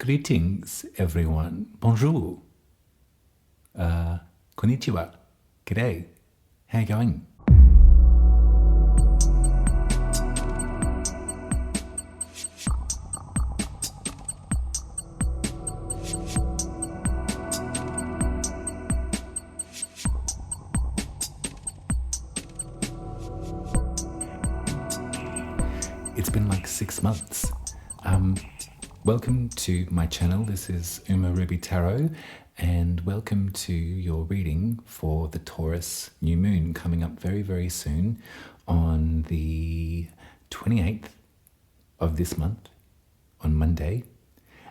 Greetings, everyone. Bonjour. Konnichiwa. G'day. How you going? It's been like 6 months. Welcome to my channel. This is Uma Ruby Tarot, and welcome to your reading for the Taurus new moon coming up very, very soon on the 28th of this month, on Monday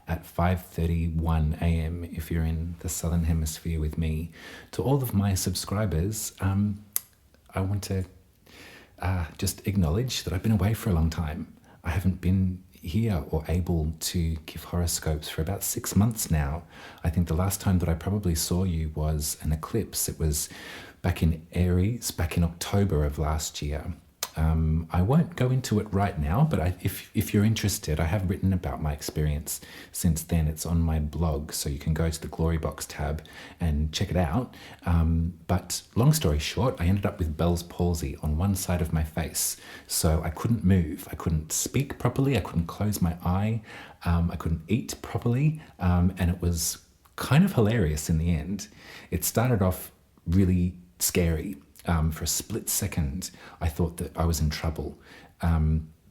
at 5:31 a.m. if you're in the Southern Hemisphere with me. To all of my subscribers, I want to just acknowledge that I've been away for a long time. I haven't been here or able to give horoscopes for about 6 months now. I think the last time that I probably saw you was an eclipse. It was back in Aries, back in October of last year. I won't go into it right now, but if you're interested, I have written about my experience since then. It's on my blog, so you can go to the Glory Box tab and check it out. But long story short, I ended up with Bell's palsy on one side of my face, so I couldn't move. I couldn't speak properly. I couldn't close my eye. I couldn't eat properly, and it was kind of hilarious in the end. It started off really scary. For a split second, I thought that I was in trouble.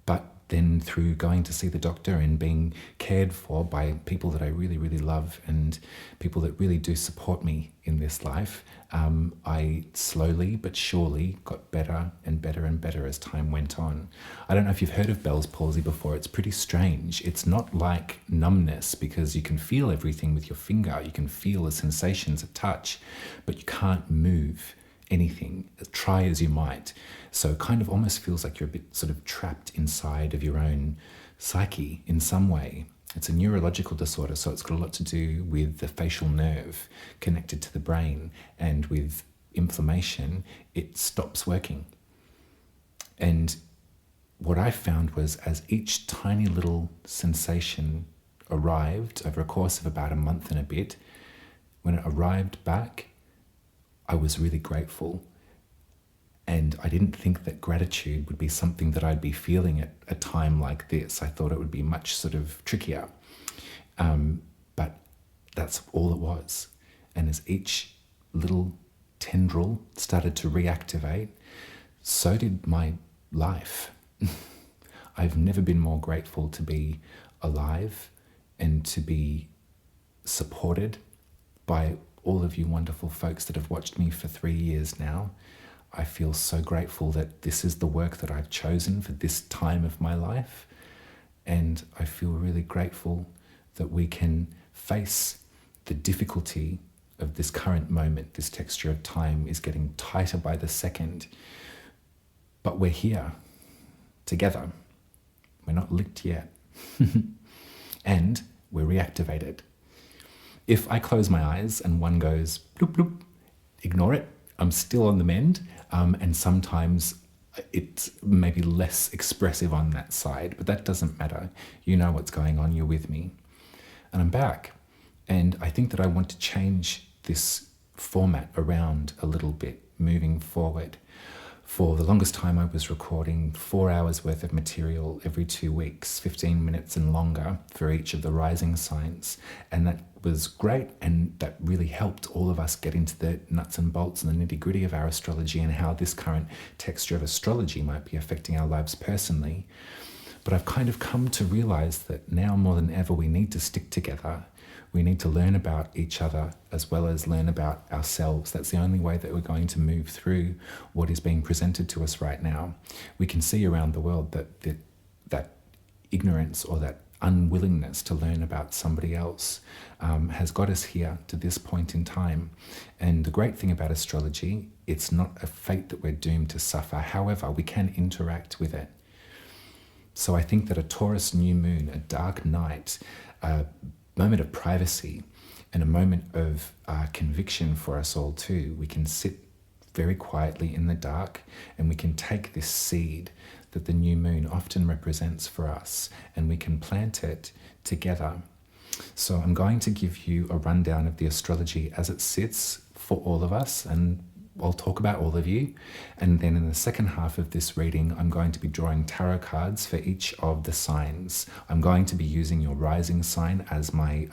But then through going to see the doctor and being cared for by people that I really, really love and people that really do support me in this life, I slowly but surely got better and better and better as time went on. I don't know if you've heard of Bell's palsy before. It's pretty strange. It's not like numbness, because you can feel everything with your finger. You can feel the sensations of touch, but you can't move anything, try as you might. So it kind of almost feels like you're a bit sort of trapped inside of your own psyche in some way. It's a neurological disorder, so it's got a lot to do with the facial nerve connected to the brain, and with inflammation, it stops working. And what I found was, as each tiny little sensation arrived over a course of about a month and a bit, when it arrived back, I was really grateful, and I didn't think that gratitude would be something that I'd be feeling at a time like this. I thought it would be much sort of trickier, but that's all it was. And as each little tendril started to reactivate, so did my life. I've never been more grateful to be alive and to be supported by all of you wonderful folks that have watched me for 3 years now. I feel so grateful that this is the work that I've chosen for this time of my life. And I feel really grateful that we can face the difficulty of this current moment. This texture of time is getting tighter by the second. But we're here together. We're not licked yet. And we're reactivated. If I close my eyes and one goes bloop, bloop, ignore it. I'm still on the mend. And sometimes it's maybe less expressive on that side, but that doesn't matter. You know what's going on. You're with me. And I'm back. And I think that I want to change this format around a little bit moving forward. For the longest time, I was recording 4 hours worth of material every 2 weeks, 15 minutes and longer for each of the rising signs. And that was great, and that really helped all of us get into the nuts and bolts and the nitty-gritty of our astrology and how this current texture of astrology might be affecting our lives personally. But I've kind of come to realize that now more than ever, we need to stick together. We need to learn about each other as well as learn about ourselves. That's the only way that we're going to move through what is being presented to us right now. We can see around the world that ignorance or that unwillingness to learn about somebody else has got us here to this point in time. And the great thing about astrology, it's not a fate that we're doomed to suffer. However, we can interact with it. So I think that a Taurus new moon, a dark night, a moment of privacy, and a moment of conviction for us all too. We can sit very quietly in the dark, and we can take this seed that the new moon often represents for us, and we can plant it together. So I'm going to give you a rundown of the astrology as it sits for all of us, and I'll talk about all of you. And then in the second half of this reading, I'm going to be drawing tarot cards for each of the signs. I'm going to be using your rising sign as my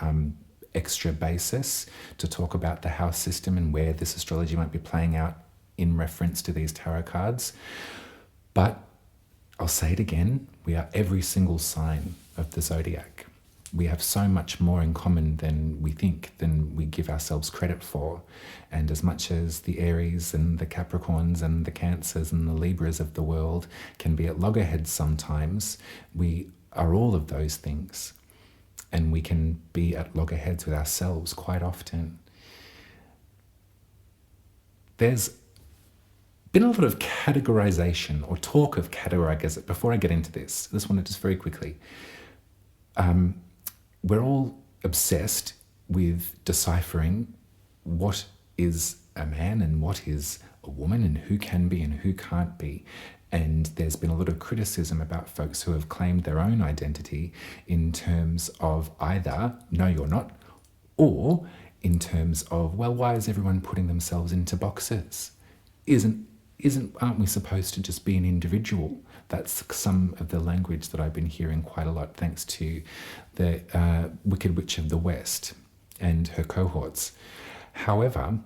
extra basis to talk about the house system and where this astrology might be playing out in reference to these tarot cards. But I'll say it again, we are every single sign of the zodiac. We have so much more in common than we think, than we give ourselves credit for. And as much as the Aries and the Capricorns and the Cancers and the Libras of the world can be at loggerheads sometimes, we are all of those things. And we can be at loggerheads with ourselves quite often. There's been a lot of categorization or talk of categorization. Before I get into this, I just want to just very quickly, we're all obsessed with deciphering what is a man and what is a woman and who can be and who can't be. And there's been a lot of criticism about folks who have claimed their own identity in terms of either, no, you're not, or in terms of, well, why is everyone putting themselves into boxes? Aren't we supposed to just be an individual? That's some of the language that I've been hearing quite a lot, thanks to the Wicked Witch of the West and her cohorts. However,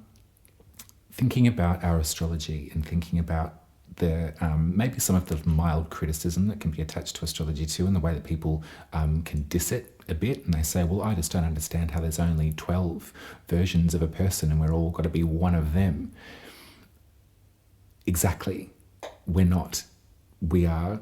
thinking about our astrology and thinking about the maybe some of the mild criticism that can be attached to astrology too, and the way that people can diss it a bit, and they say, well, I just don't understand how there's only 12 versions of a person and we're all got to be one of them. Exactly. We're not. We are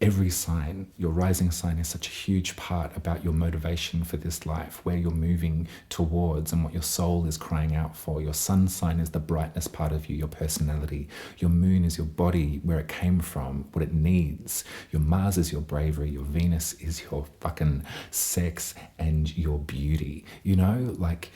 every sign. Your rising sign is such a huge part about your motivation for this life, where you're moving towards and what your soul is crying out for. Your sun sign is the brightness part of you, your personality. Your moon is your body, where it came from, what it needs. Your Mars is your bravery. Your Venus is your fucking sex and your beauty. You know, like,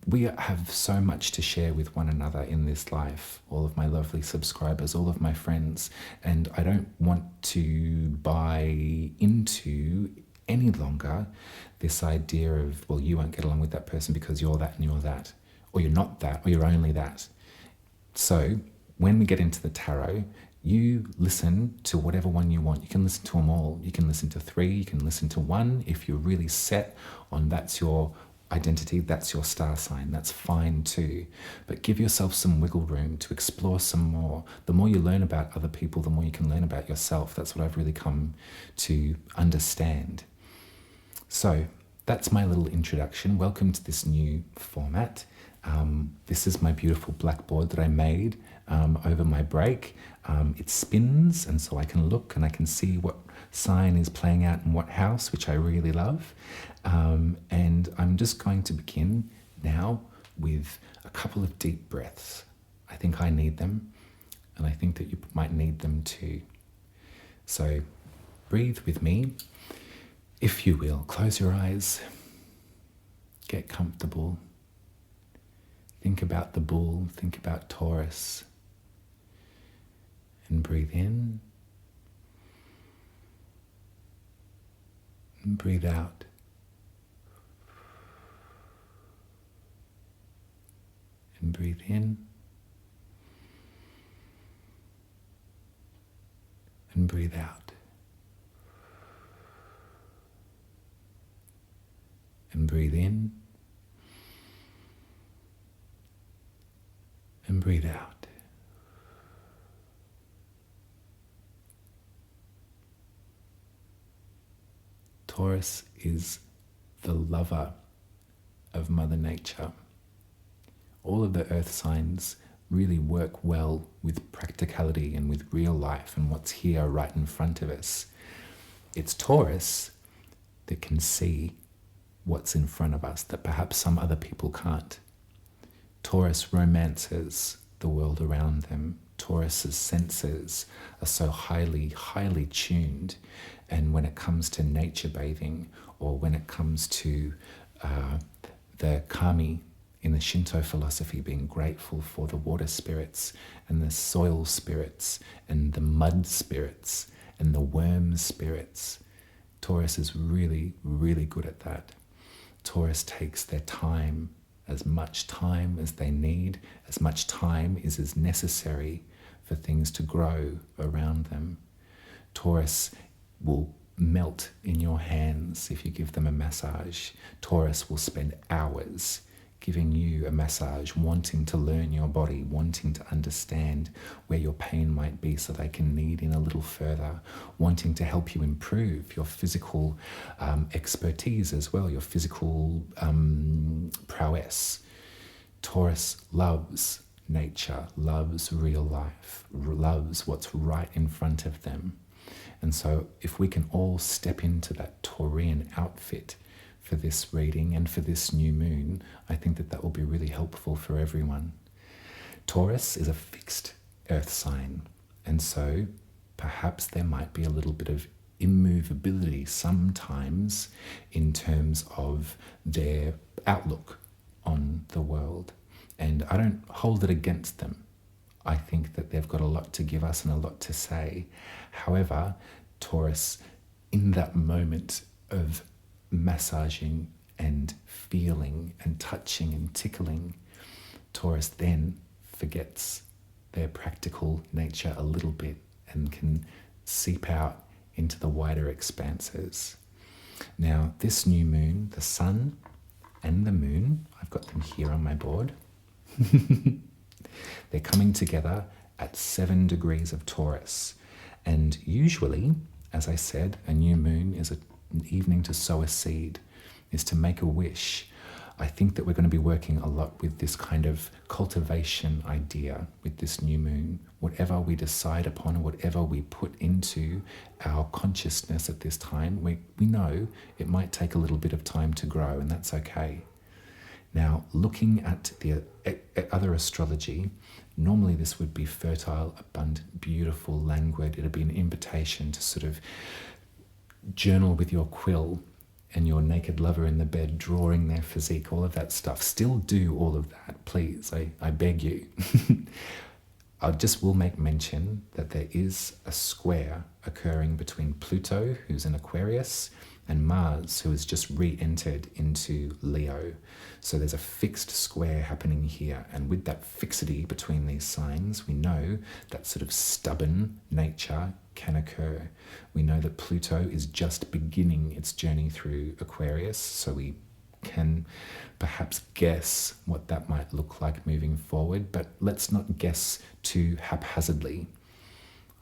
we have so much to share with one another in this life, all of my lovely subscribers, all of my friends, and I don't want to buy into any longer this idea of, well, you won't get along with that person because you're that and you're that, or you're not that, or you're only that. So when we get into the tarot, you listen to whatever one you want. You can listen to them all. You can listen to 3, you can listen to 1. If you're really set on that's your identity, that's your star sign, that's fine too. But give yourself some wiggle room to explore some more. The more you learn about other people, the more you can learn about yourself. That's what I've really come to understand. So that's my little introduction. Welcome to this new format. This is my beautiful blackboard that I made over my break. It spins, and so I can look and I can see what sign is playing out in what house, which I really love. And I'm just going to begin now with a couple of deep breaths. I think I need them, and I think that you might need them too. So breathe with me, if you will. Close your eyes, get comfortable. Think about the bull, think about Taurus, and breathe in and breathe out. And breathe in and breathe out. And breathe in and breathe out. Taurus is the lover of Mother Nature. All of the earth signs really work well with practicality and with real life and what's here right in front of us. It's Taurus that can see what's in front of us that perhaps some other people can't. Taurus romances the world around them. Taurus's senses are so highly, highly tuned. And when it comes to nature bathing, or when it comes to the kami in the Shinto philosophy, being grateful for the water spirits and the soil spirits and the mud spirits and the worm spirits, Taurus is really, really good at that. Taurus takes their time, as much time as they need, as much time is necessary for things to grow around them. Taurus will melt in your hands if you give them a massage. Taurus will spend hours giving you a massage, wanting to learn your body, wanting to understand where your pain might be so they can knead in a little further, wanting to help you improve your physical expertise as well, your physical prowess. Taurus loves nature, loves real life, loves what's right in front of them. And so if we can all step into that Taurian outfit for this reading and for this new moon, I think that will be really helpful for everyone. Taurus is a fixed earth sign, and so perhaps there might be a little bit of immovability sometimes in terms of their outlook on the world. And I don't hold it against them. I think that they've got a lot to give us and a lot to say. However, Taurus, in that moment of massaging and feeling and touching and tickling, Taurus then forgets their practical nature a little bit and can seep out into the wider expanses. Now, this new moon, the sun and the moon, I've got them here on my board. They're coming together at 7 degrees of Taurus. And usually, as I said, a new moon is an evening to sow a seed, is to make a wish. I think that we're going to be working a lot with this kind of cultivation idea with this new moon. Whatever we decide upon, whatever we put into our consciousness at this time, we know it might take a little bit of time to grow, and that's okay. Now, looking at the other astrology, normally this would be fertile, abundant, beautiful, languid. It'd be an invitation to sort of journal with your quill and your naked lover in the bed, drawing their physique, all of that stuff. Still do all of that, please. I beg you. I just will make mention that there is a square occurring between Pluto, who's in Aquarius, and Mars, who has just re-entered into Leo. So there's a fixed square happening here. And with that fixity between these signs, we know that sort of stubborn nature can occur. We know that Pluto is just beginning its journey through Aquarius, so we can perhaps guess what that might look like moving forward, but let's not guess too haphazardly.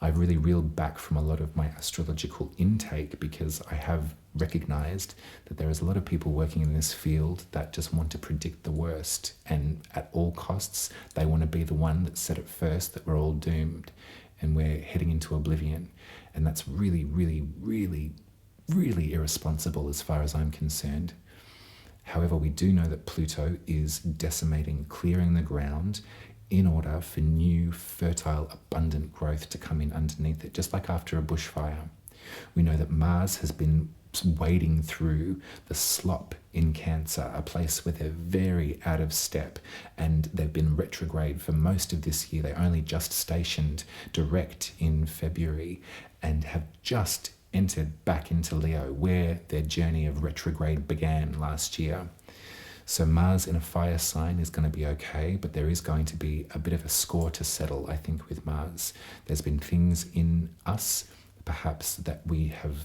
I've really reeled back from a lot of my astrological intake because I have recognized that there is a lot of people working in this field that just want to predict the worst, and at all costs they want to be the one that said it first that we're all doomed and we're heading into oblivion. And that's really, really, really, really irresponsible as far as I'm concerned. However, we do know that Pluto is decimating, clearing the ground in order for new, fertile, abundant growth to come in underneath it, just like after a bushfire. We know that Mars has been wading through the slop in Cancer, a place where they're very out of step, and they've been retrograde for most of this year. They only just stationed direct in February and have just entered back into Leo, where their journey of retrograde began last year. So Mars in a fire sign is going to be okay, but there is going to be a bit of a score to settle, I think, with Mars. There's been things in us, perhaps, that we have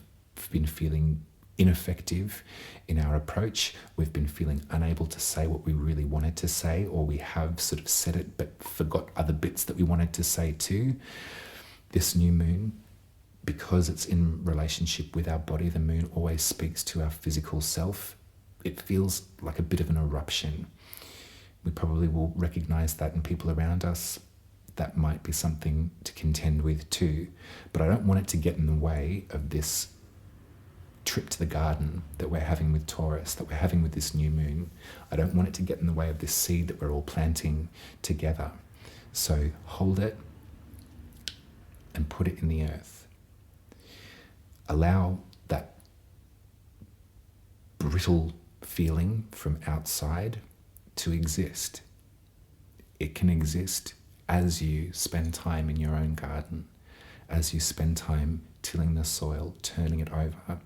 been feeling ineffective in our approach. We've been feeling unable to say what we really wanted to say, or we have sort of said it but forgot other bits that we wanted to say too. This new moon, because it's in relationship with our body, the moon always speaks to our physical self. It feels like a bit of an eruption. We probably will recognize that in people around us. That might be something to contend with too. But I don't want it to get in the way of this trip to the garden that we're having with Taurus, that we're having with this new moon. I don't want it to get in the way of this seed that we're all planting together. So hold it and put it in the earth. Allow that brittle feeling from outside to exist. It can exist as you spend time in your own garden, as you spend time tilling the soil, turning it over,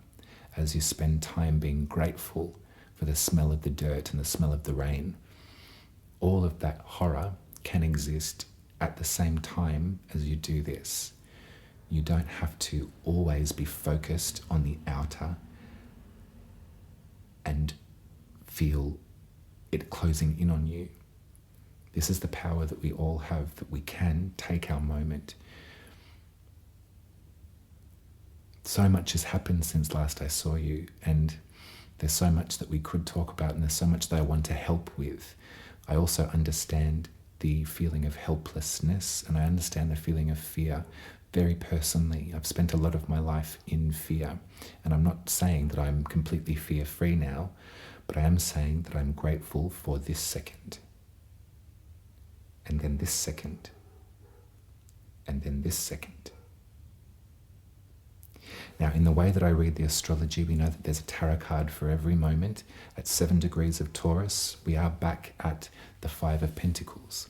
as you spend time being grateful for the smell of the dirt and the smell of the rain. All of that horror can exist at the same time as you do this. You don't have to always be focused on the outer and feel it closing in on you. This is the power that we all have, that we can take our moment. So much has happened since last I saw you, and there's so much that we could talk about, and there's so much that I want to help with. I also understand the feeling of helplessness, and I understand the feeling of fear very personally. I've spent a lot of my life in fear, and I'm not saying that I'm completely fear-free now, but I am saying that I'm grateful for this second, and then this second, and then this second. Now, in the way that I read the astrology, we know that there's a tarot card for every moment. At 7 degrees of Taurus, we are back at the 5 of Pentacles.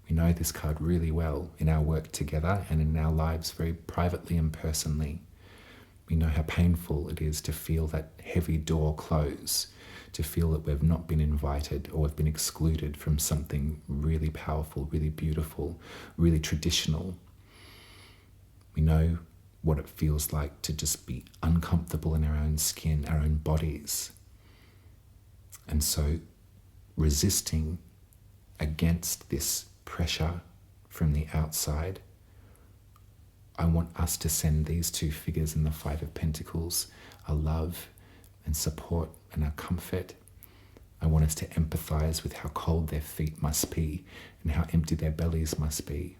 We know this card really well in our work together and in our lives very privately and personally. We know how painful it is to feel that heavy door close, to feel that we've not been invited or we've been excluded from something really powerful, really beautiful, really traditional. We know what it feels like to just be uncomfortable in our own skin, our own bodies. And so resisting against this pressure from the outside, I want us to send these two figures in the 5 of Pentacles our love and support and our comfort. I want us to empathize with how cold their feet must be and how empty their bellies must be.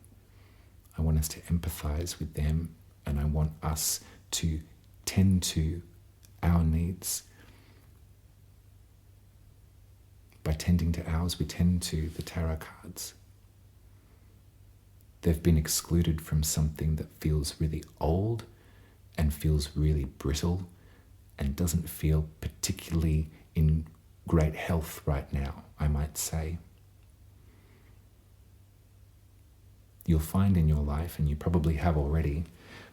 I want us to empathize with them, and I want us to tend to our needs. By tending to ours, we tend to the tarot cards. They've been excluded from something that feels really old and feels really brittle and doesn't feel particularly in great health right now, I might say. You'll find in your life, and you probably have already,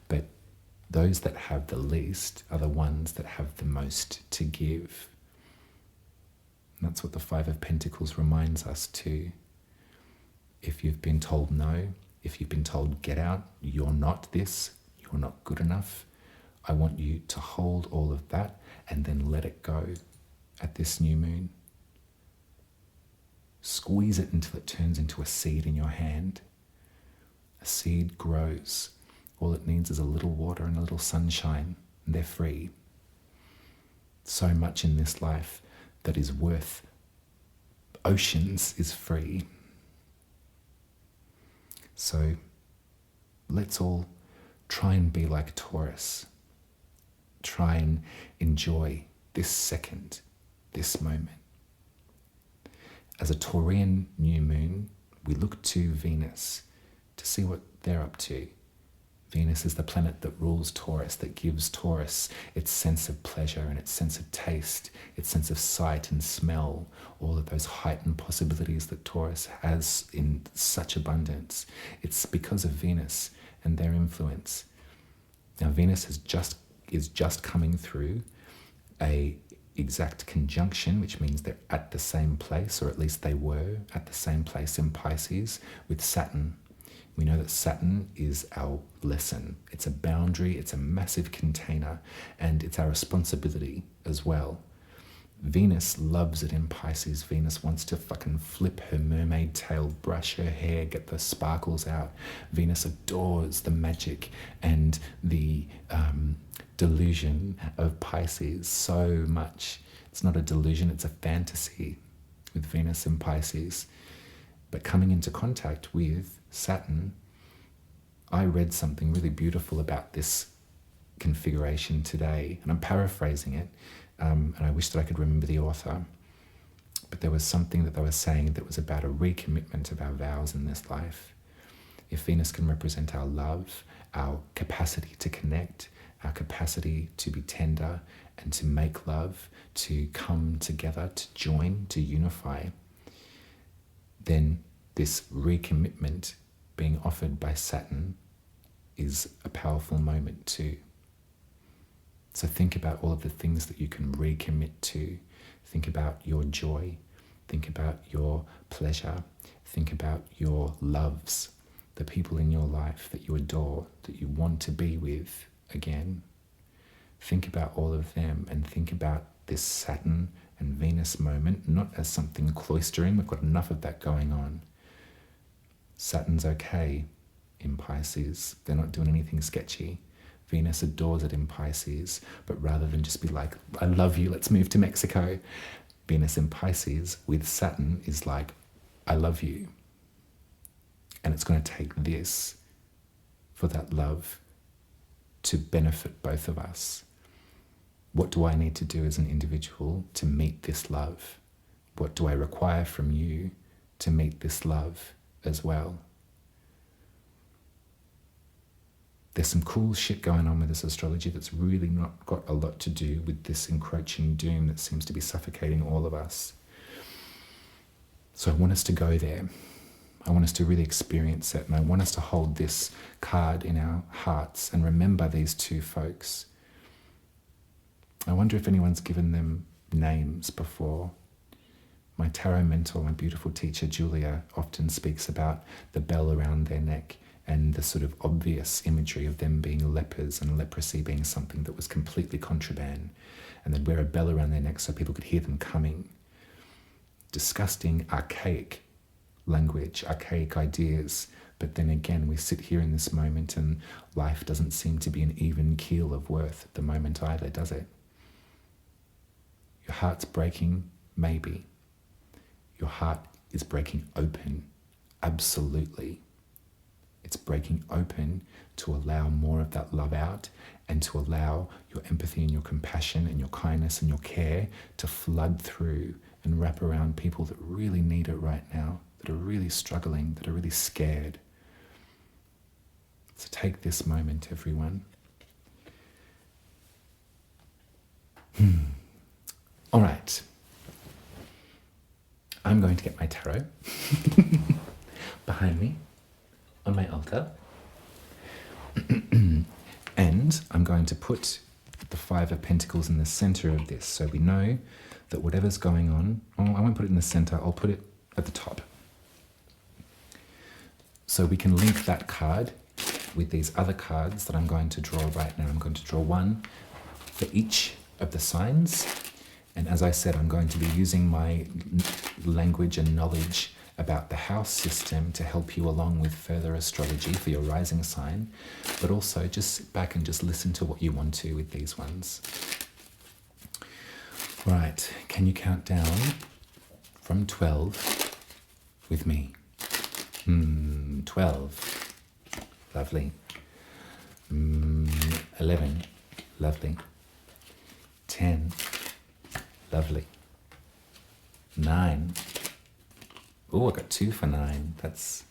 but those that have the least are the ones that have the most to give. And that's what the 5 of Pentacles reminds us too. If you've been told no, if you've been told get out, you're not this, you're not good enough, I want you to hold all of that and then let it go at this new moon. Squeeze it until it turns into a seed in your hand. A seed grows. All it needs is a little water and a little sunshine, and they're free. So much in this life that is worth oceans is free. So let's all try and be like Taurus. Try and enjoy this second, this moment. As a Taurian new moon, we look to Venus to see what they're up to. Venus is the planet that rules Taurus, that gives Taurus its sense of pleasure and its sense of taste, its sense of sight and smell, all of those heightened possibilities that Taurus has in such abundance. It's because of Venus and their influence. Now, Venus is just coming through a exact conjunction, which means they're at the same place, or at least they were at the same place in Pisces, with Saturn. We know that Saturn is our lesson. It's a boundary, it's a massive container, and it's our responsibility as well. Venus loves it in Pisces. Venus wants to fucking flip her mermaid tail, brush her hair, get the sparkles out. Venus adores the magic and the delusion of Pisces so much. It's not a delusion, it's a fantasy with Venus and Pisces. But coming into contact with Saturn, I read something really beautiful about this configuration today, and I'm paraphrasing it, and I wish that I could remember the author. But there was something that they were saying that was about a recommitment of our vows in this life. If Venus can represent our love, our capacity to connect, our capacity to be tender and to make love, to come together, to join, to unify, then this recommitment being offered by Saturn is a powerful moment too. So think about all of the things that you can recommit to. Think about your joy. Think about your pleasure. Think about your loves, the people in your life that you adore, that you want to be with again. Think about all of them and think about this Saturn and Venus moment, not as something cloistering. We've got enough of that going on. Saturn's okay in Pisces. They're not doing anything sketchy. Venus adores it in Pisces, but rather than just be like, I love you, let's move to Mexico, Venus in Pisces with Saturn is like, I love you. And it's going to take this for that love to benefit both of us. What do I need to do as an individual to meet this love? What do I require from you to meet this love as well? There's some cool shit going on with this astrology that's really not got a lot to do with this encroaching doom that seems to be suffocating all of us. So I want us to go there. I want us to really experience it, and I want us to hold this card in our hearts and remember these two folks. I wonder if anyone's given them names before. My tarot mentor, my beautiful teacher Julia, often speaks about the bell around their neck and the sort of obvious imagery of them being lepers and leprosy being something that was completely contraband, and they'd wear a bell around their neck so people could hear them coming. Disgusting, archaic language, archaic ideas, but then again we sit here in this moment and life doesn't seem to be an even keel of worth at the moment either, does it? Your heart's breaking, maybe. Your heart is breaking open, absolutely. It's breaking open to allow more of that love out and to allow your empathy and your compassion and your kindness and your care to flood through and wrap around people that really need it right now, that are really struggling, that are really scared. So take this moment, everyone. All right. I'm going to get my tarot behind me on my altar. And I'm going to put the Five of Pentacles in the center of this, so we know that whatever's going on, I won't put it in the center, I'll put it at the top. So we can link that card with these other cards that I'm going to draw right now. I'm going to draw one for each of the signs. And as I said, I'm going to be using my language and knowledge about the house system to help you along with further astrology for your rising sign, but also just sit back and just listen to what you want to with these ones. Right, can you count down from 12 with me? 12, lovely. 11, lovely. 10, lovely. 9. Oh, I got 2 for 9. That's...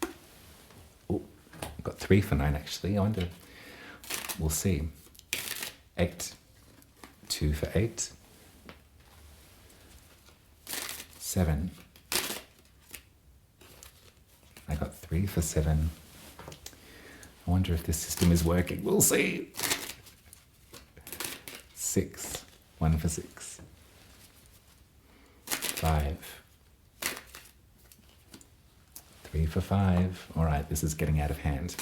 Oh, I got 3 for 9 actually. I wonder... We'll see. 8. 2 for 8. 7. I got 3 for 7. I wonder if this system is working. We'll see. 6. 1 for 6. 5. 3 for 5. All right, this is getting out of hand.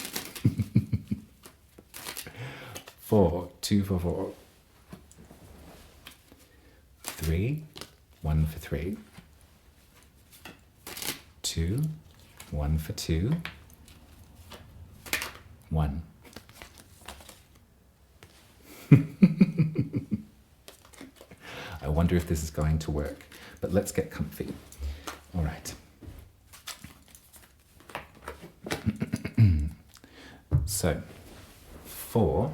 4. 2 for 4. 3. 1 for 3. 2. 1 for 2. 1. I wonder if this is going to work, but let's get comfy. All right. So, for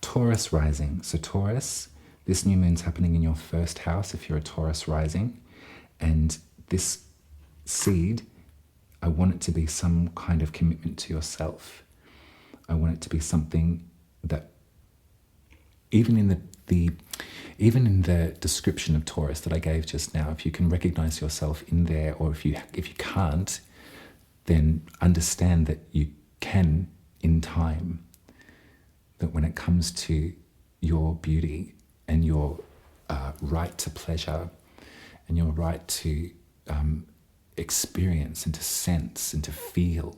Taurus rising. So Taurus, this new moon's happening in your first house if you're a Taurus rising, and this seed, I want it to be some kind of commitment to yourself. I want it to be something that even in the description of Taurus that I gave just now, if you can recognize yourself in there, or if you can't, then understand that you can in time, that when it comes to your beauty and your right to pleasure and your right to experience and to sense and to feel,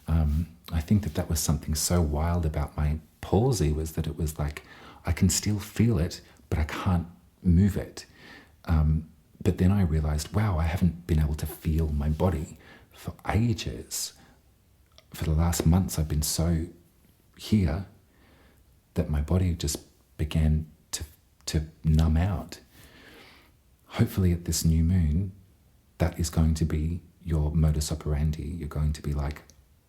I think that was something so wild about my palsy, was that it was like I can still feel it, but I can't move it. But then I realized, wow, I haven't been able to feel my body for ages. For the last months, I've been so here that my body just began to numb out. Hopefully at this new moon, that is going to be your modus operandi. You're going to be like,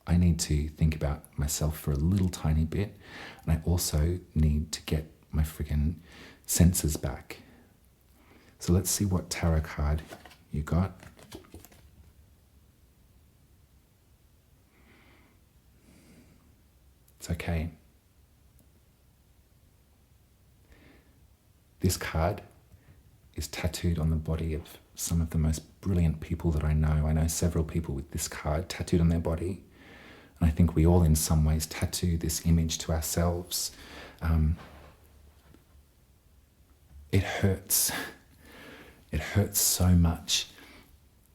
I need to think about myself for a little tiny bit, and I also need to get my friggin' senses back. So let's see what tarot card you got. It's okay. This card is tattooed on the body of some of the most brilliant people that I know. I know several people with this card tattooed on their body. And I think we all in some ways tattoo this image to ourselves. It hurts. It hurts so much.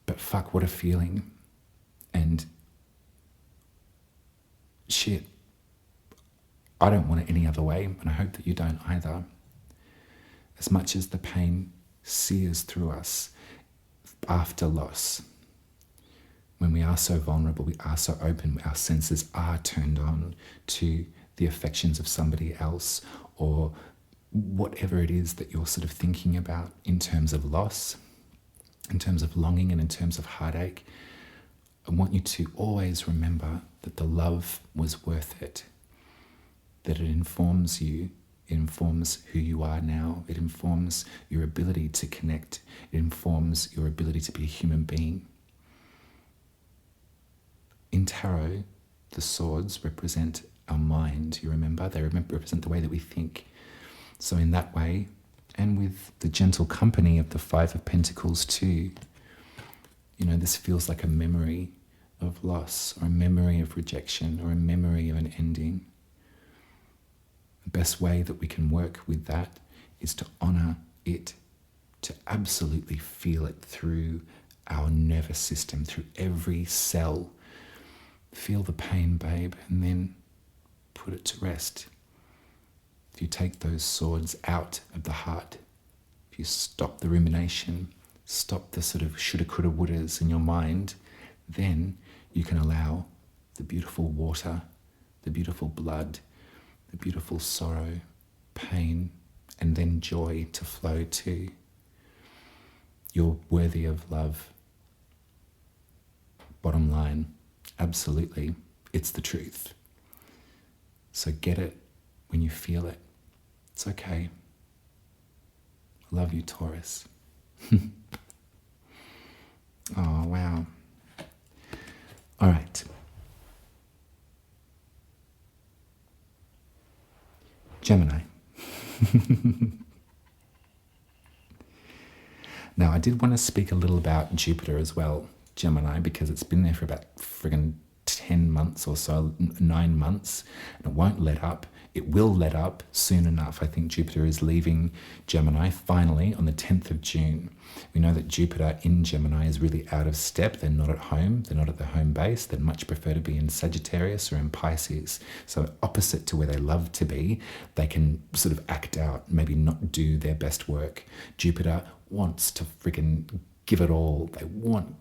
But fuck, what a feeling. And shit, I don't want it any other way, and I hope that you don't either. As much as the pain sears through us after loss, when we are so vulnerable, we are so open, our senses are turned on to the affections of somebody else, or whatever it is that you're sort of thinking about in terms of loss, in terms of longing, and in terms of heartache. I want you to always remember that the love was worth it, that it informs you. It informs who you are now. It informs your ability to connect. It informs your ability to be a human being. In tarot, the swords represent our mind, you remember? They represent the way that we think. So in that way, and with the gentle company of the Five of Pentacles too, you know, this feels like a memory of loss, or a memory of rejection, or a memory of an ending. The best way that we can work with that is to honor it, to absolutely feel it through our nervous system, through every cell. Feel the pain, babe, and then put it to rest. If you take those swords out of the heart, if you stop the rumination, stop the sort of shoulda, coulda, wouldas in your mind, then you can allow the beautiful water, the beautiful blood, the beautiful sorrow, pain, and then joy to flow too. You're worthy of love. Bottom line, absolutely, it's the truth. So get it when you feel it. It's okay. I love you, Taurus. Oh, wow. All right. Gemini. Now, I did want to speak a little about Jupiter as well, Gemini, because it's been there for about friggin' 10 months or so, 9 months, and it won't let up. It will let up soon enough. I think Jupiter is leaving Gemini finally on the 10th of June. We know that Jupiter in Gemini is really out of step. They're not at home. They're not at the home base. They'd much prefer to be in Sagittarius or in Pisces. So opposite to where they love to be, they can sort of act out, maybe not do their best work. Jupiter wants to freaking give it all. They want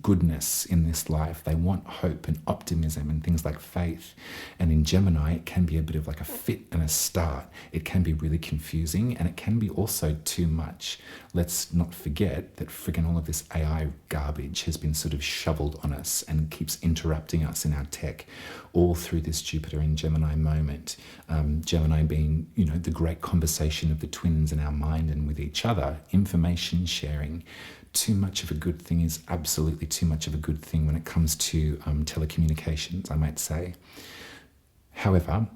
goodness in this life. They want hope and optimism and things like faith. And in Gemini, it can be a bit of like a fit and a start. It can be really confusing, and it can be also too much. Let's not forget that friggin' all of this AI garbage has been sort of shoveled on us and keeps interrupting us in our tech all through this Jupiter in Gemini moment. Gemini being, you know, the great conversation of the twins in our mind and with each other, information sharing. Too much of a good thing is absolutely too much of a good thing when it comes to telecommunications, I might say. However,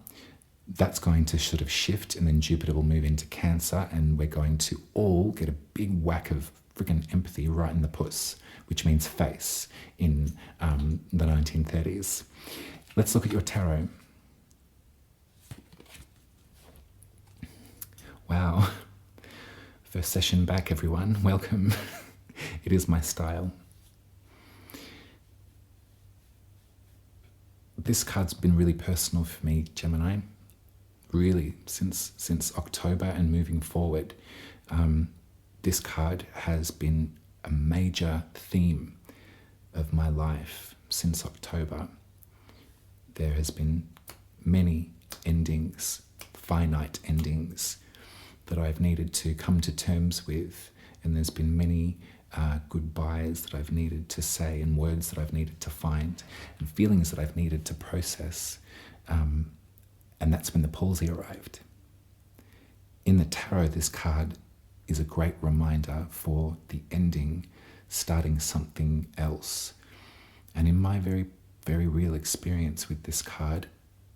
that's going to sort of shift, and then Jupiter will move into Cancer, and we're going to all get a big whack of friggin' empathy right in the puss, which means face in the 1930s. Let's look at your tarot. Wow. First session back, everyone. Welcome. It is my style. This card's been really personal for me, Gemini. Really, since October and moving forward. This card has been a major theme of my life since October. There has been many endings, finite endings, that I've needed to come to terms with, and there's been many goodbyes that I've needed to say, and words that I've needed to find, and feelings that I've needed to process, and that's when the palsy arrived. In the tarot, this card is a great reminder for the ending, starting something else. And in my very, very real experience with this card,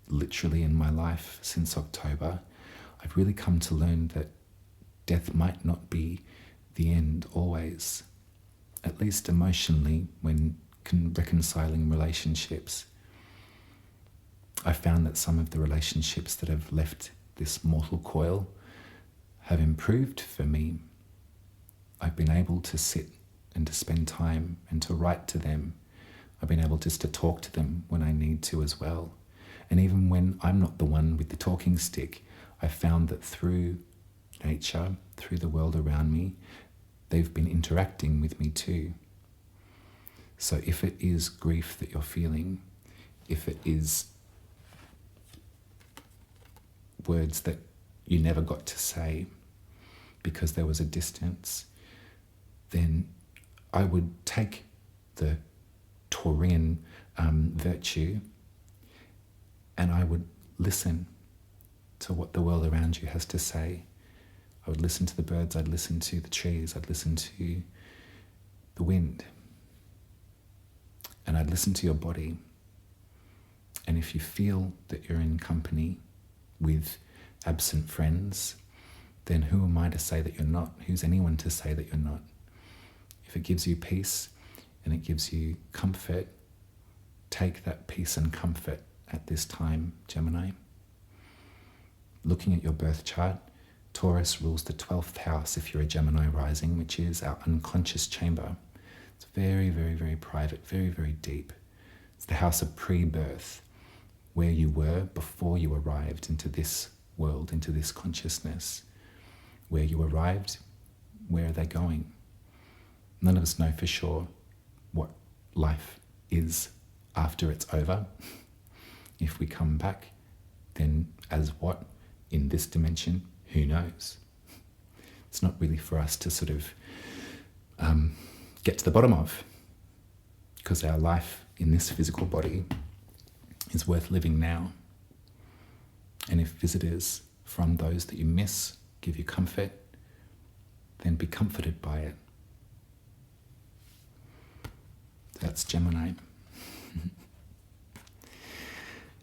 literally in my life since October, I've really come to learn that death might not be the end always, at least emotionally, when reconciling relationships. I found that some of the relationships that have left this mortal coil have improved for me. I've been able to sit and to spend time and to write to them. I've been able just to talk to them when I need to as well. And even when I'm not the one with the talking stick, I found that through nature, through the world around me, they've been interacting with me too. So if it is grief that you're feeling, if it is words that you never got to say because there was a distance, then I would take the Taurian virtue and I would listen to what the world around you has to say. I would listen to the birds, I'd listen to the trees, I'd listen to the wind, and I'd listen to your body. And if you feel that you're in company with absent friends, then who am I to say that you're not? Who's anyone to say that you're not? If it gives you peace and it gives you comfort, take that peace and comfort at this time, Gemini. Looking at your birth chart, Taurus rules the 12th house if you're a Gemini rising, which is our unconscious chamber. It's very, very, very private, very, very deep. It's the house of pre-birth, where you were before you arrived into this world, into this consciousness. Where you arrived, where are they going? None of us know for sure what life is after it's over. If we come back, then as what in this dimension? Who knows? It's not really for us to sort of get to the bottom of, because our life in this physical body is worth living now. And if visitors from those that you miss give you comfort, then be comforted by it. That's Gemini.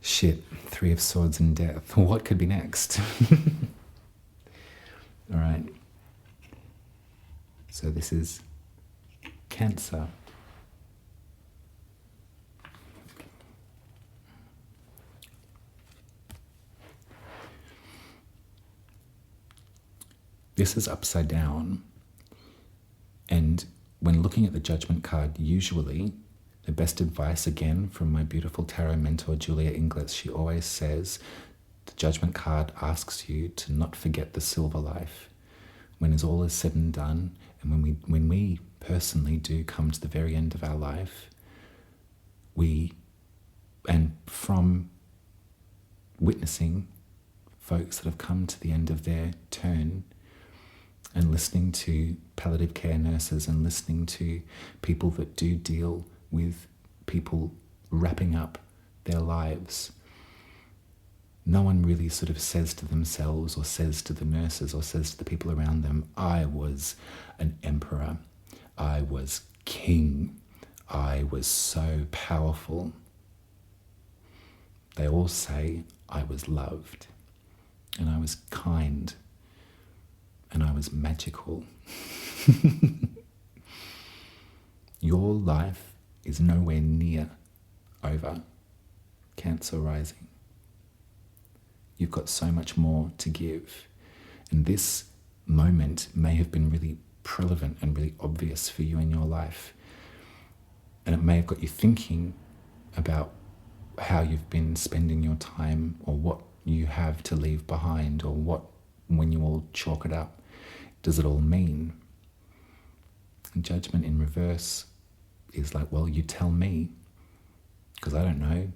Shit, 3 of Swords and Death. What could be next? All right. So this is Cancer. This is upside down, and when looking at the Judgment card, usually the best advice, again, from my beautiful tarot mentor, Julia Inglis, she always says, the Judgment card asks you to not forget the silver life. When all is said and done, and when we personally do come to the very end of our life, and from witnessing folks that have come to the end of their turn, and listening to palliative care nurses and listening to people that do deal with people wrapping up their lives, no one really sort of says to themselves or says to the nurses or says to the people around them, I was an emperor, I was king, I was so powerful. They all say, I was loved, and I was kind, and I was magical. Your life is nowhere near over, Cancer rising. You've got so much more to give. And this moment may have been really relevant and really obvious for you in your life. And it may have got you thinking about how you've been spending your time, or what you have to leave behind, or what, when you all chalk it up, does it all mean? And judgment in reverse is like, well, you tell me, because I don't know,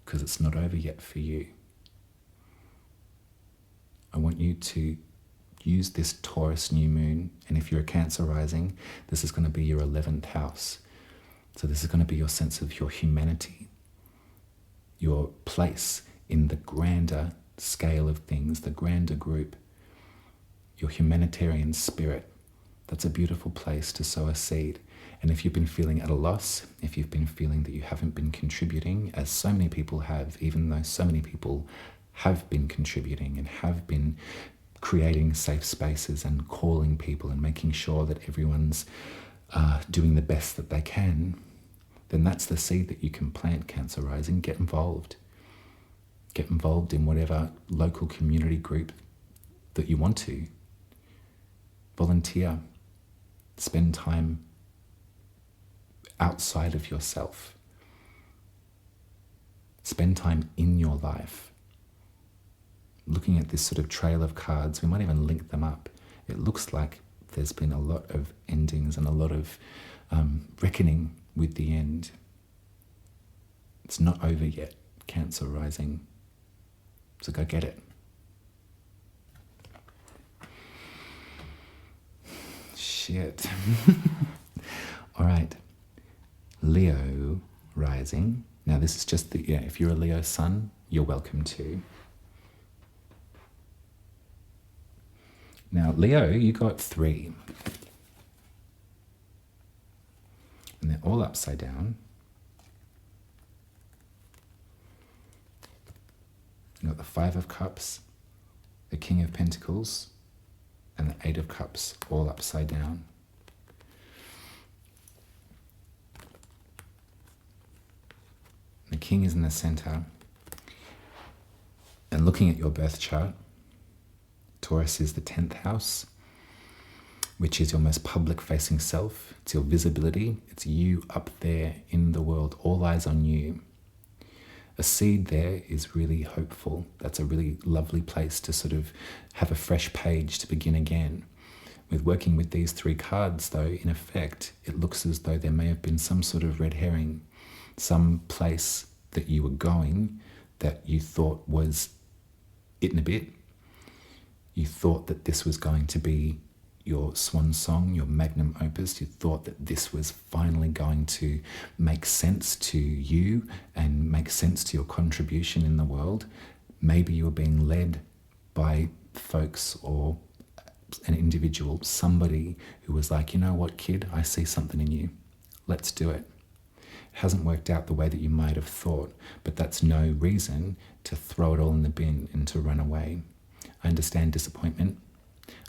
because it's not over yet for you. I want you to use this Taurus new moon, and if you're a Cancer rising, this is going to be your 11th house. So this is going to be your sense of your humanity, your place in the grander scale of things, the grander group, your humanitarian spirit. That's a beautiful place to sow a seed. And if you've been feeling at a loss, if you've been feeling that you haven't been contributing, as so many people have, even though so many people have been contributing and have been creating safe spaces and calling people and making sure that everyone's doing the best that they can, then that's the seed that you can plant, Cancer rising. Get involved. Get involved in whatever local community group that you want to. Volunteer. Spend time outside of yourself. Spend time in your life. Looking at this sort of trail of cards, we might even link them up. It looks like there's been a lot of endings and a lot of reckoning with the end. It's not over yet, Cancer rising. So go get it. Shit. All right. Leo rising. Now this is just the, if you're a Leo sun, you're welcome to. Now Leo, you got 3. And they're all upside down. You got the 5 of Cups, the King of Pentacles, and the 8 of Cups, all upside down. The King is in the center. And looking at your birth chart, Taurus is the 10th house, which is your most public-facing self. It's your visibility. It's you up there in the world, all eyes on you. A seed there is really hopeful. That's a really lovely place to sort of have a fresh page to begin again. With working with these 3 cards, though, in effect, it looks as though there may have been some sort of red herring, some place that you were going that you thought was it in a bit. You thought that this was going to be your swan song, your magnum opus. You thought that this was finally going to make sense to you and make sense to your contribution in the world. Maybe you were being led by folks or an individual, somebody who was like, you know what, kid, I see something in you. Let's do it. It hasn't worked out the way that you might have thought, but that's no reason to throw it all in the bin and to run away. I understand disappointment.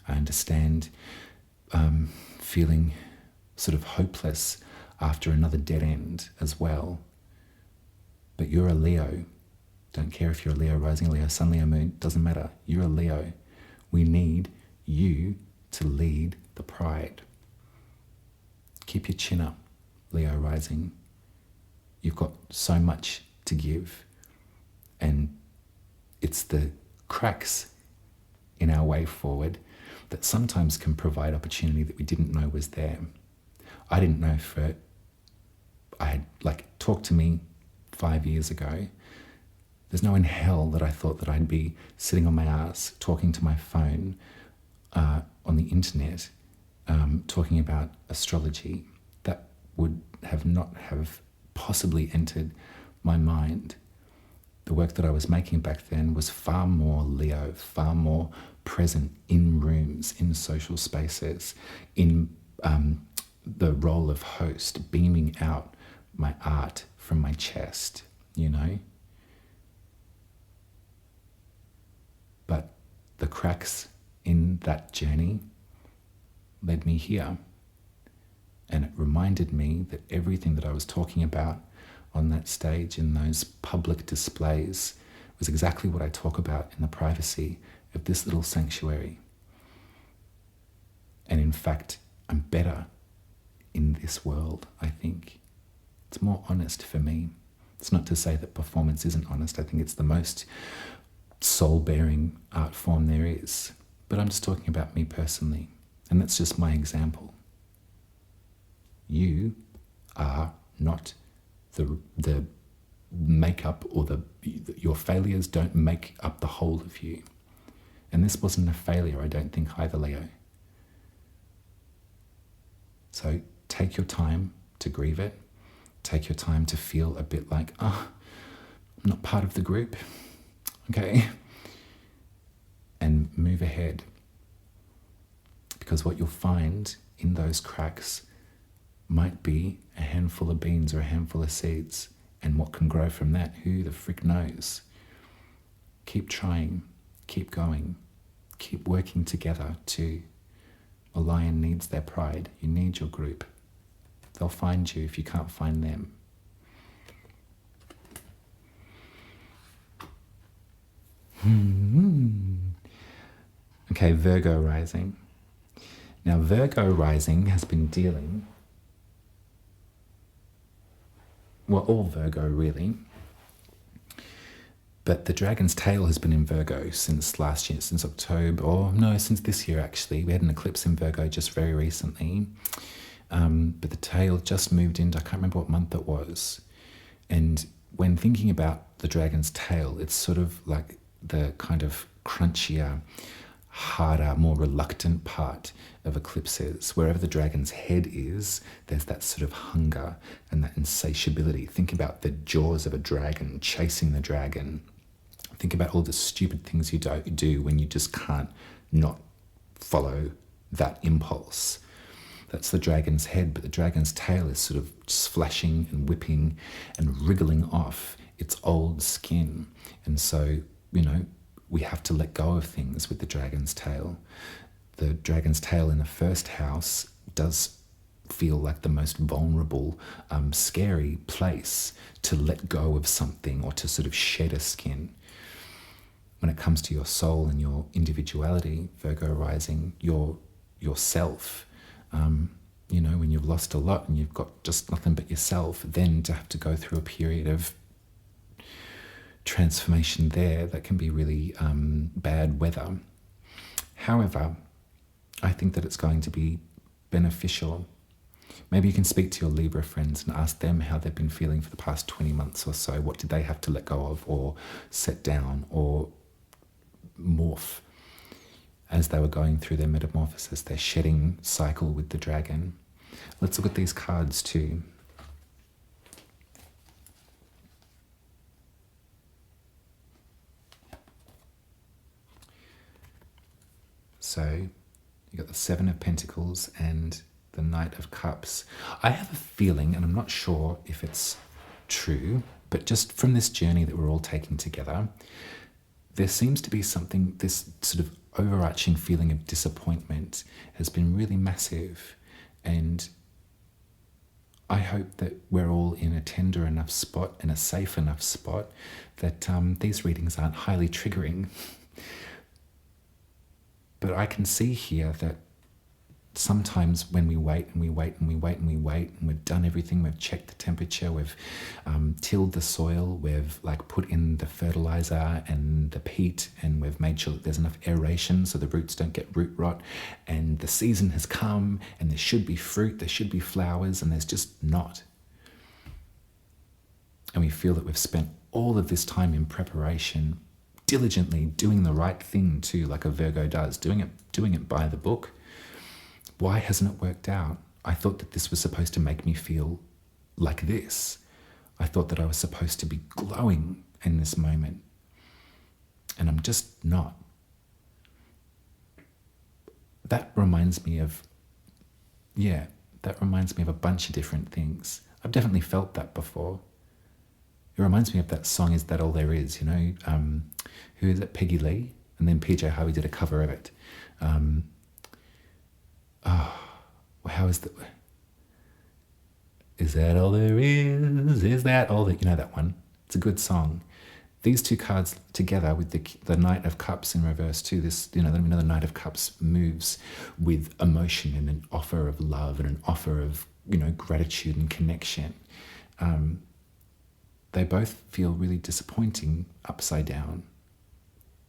I understand feeling sort of hopeless after another dead end as well. But you're a Leo. Don't care if you're a Leo rising, Leo sun, Leo moon, doesn't matter. You're a Leo. We need you to lead the pride. Keep your chin up, Leo rising. You've got so much to give, and it's the cracks in our way forward that sometimes can provide opportunity that we didn't know was there. I didn't know I had, talk to me 5 years ago. There's no in hell that I thought that I'd be sitting on my ass, talking to my phone on the internet, talking about astrology. That would not have possibly entered my mind. The work that I was making back then was far more Leo, far more present in rooms, in social spaces, in the role of host, beaming out my art from my chest, you know? But the cracks in that journey led me here. And it reminded me that everything that I was talking about on that stage in those public displays was exactly what I talk about in the privacy of this little sanctuary. And in fact, I'm better in this world, I think. It's more honest for me. It's not to say that performance isn't honest. I think it's the most soul-bearing art form there is. But I'm just talking about me personally. And that's just my example. You are not the makeup, or your failures don't make up the whole of you. And this wasn't a failure, I don't think, either, Leo. So take your time to grieve it. Take your time to feel a bit like, I'm not part of the group. Okay. And move ahead. Because what you'll find in those cracks might be a handful of beans or a handful of seeds. And what can grow from that, who the frick knows? Keep trying, keep going, keep working together too. A lion needs their pride. You need your group. They'll find you if you can't find them. Okay, Virgo rising. Now, Virgo rising has been dealing, well, all Virgo really, but the dragon's tail has been in Virgo since last year, since October, or no, since this year actually. We had an eclipse in Virgo just very recently, but the tail just moved into, I can't remember what month it was. And when thinking about the dragon's tail, it's sort of like the kind of crunchier, harder, more reluctant part of eclipses. Wherever the dragon's head is, there's that sort of hunger and that insatiability. Think about the jaws of a dragon, chasing the dragon. Think about all the stupid things you do when you just can't not follow that impulse. That's the dragon's head, but the dragon's tail is sort of just flashing and whipping and wriggling off its old skin. And so, we have to let go of things with the dragon's tail. The dragon's tail in the first house does feel like the most vulnerable, scary place to let go of something or to sort of shed a skin. When it comes to your soul and your individuality, Virgo rising, yourself, when you've lost a lot and you've got just nothing but yourself, then to have to go through a period of transformation there, that can be really bad weather. However, I think that it's going to be beneficial. Maybe you can speak to your Libra friends and ask them how they've been feeling for the past 20 months or so. What did they have to let go of or set down or morph as they were going through their metamorphosis, their shedding cycle with the dragon? Let's look at these cards too. So you got the Seven of Pentacles and the Knight of Cups. I have a feeling, and I'm not sure if it's true, but just from this journey that we're all taking together, there seems to be something, this sort of overarching feeling of disappointment has been really massive. And I hope that we're all in a tender enough spot and a safe enough spot that these readings aren't highly triggering. But I can see here that sometimes when we wait and we wait and we wait and we wait and we've done everything, we've checked the temperature, we've tilled the soil, we've put in the fertilizer and the peat, and we've made sure that there's enough aeration so the roots don't get root rot, and the season has come and there should be fruit, there should be flowers, and there's just not. And we feel that we've spent all of this time in preparation, diligently doing the right thing too, like a Virgo does, doing it by the book. Why hasn't it worked out? I thought that this was supposed to make me feel like this. I thought that I was supposed to be glowing in this moment, and I'm just not. That reminds me of a bunch of different things. I've definitely felt that before. It reminds me of that song, Is That All There Is? Who is it? Peggy Lee? And then PJ Harvey did a cover of it. How is the... Is that all there is? Is that all that... that one? It's a good song. these two cards together with the Knight of Cups in reverse too, this, the Knight of Cups moves with emotion and an offer of love and an offer of, gratitude and connection. They both feel really disappointing upside down.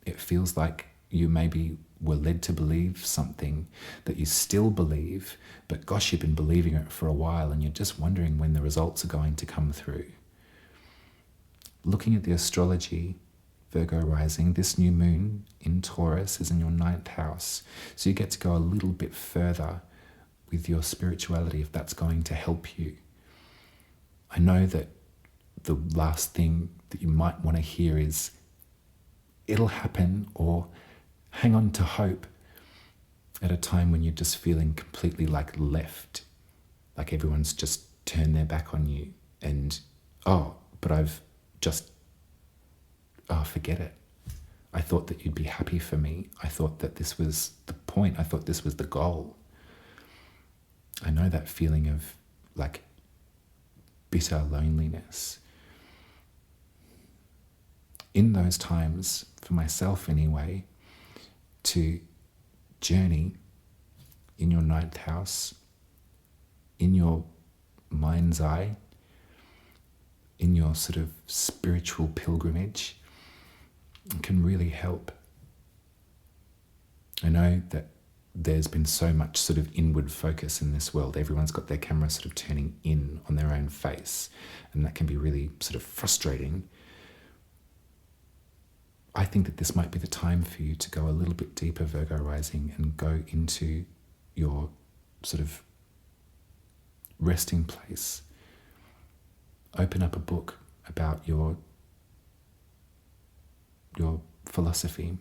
It feels like you maybe were led to believe something that you still believe, but gosh, you've been believing it for a while and you're just wondering when the results are going to come through. Looking at the astrology, Virgo rising, this new moon in Taurus is in your 9th house. So you get to go a little bit further with your spirituality if that's going to help you. I know that the last thing that you might want to hear is, it'll happen, or hang on to hope at a time when you're just feeling completely like left, like everyone's just turned their back on you and, forget it. I thought that you'd be happy for me. I thought that this was the point. I thought this was the goal. I know that feeling of like bitter loneliness. In those times, for myself anyway, to journey in your 9th house, in your mind's eye, in your sort of spiritual pilgrimage, can really help. I know that there's been so much sort of inward focus in this world. Everyone's got their camera sort of turning in on their own face, and that can be really sort of frustrating. I think that this might be the time for you to go a little bit deeper, Virgo rising, and go into your sort of resting place. Open up a book about your philosophy,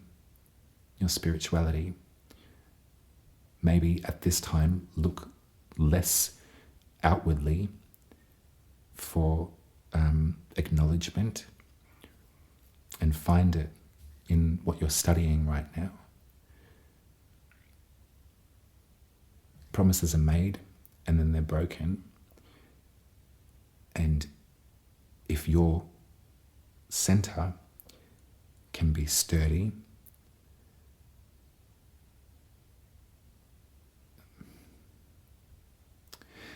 your spirituality. Maybe at this time look less outwardly for acknowledgement and find it in what you're studying right now. Promises are made and then they're broken. And if your center can be sturdy,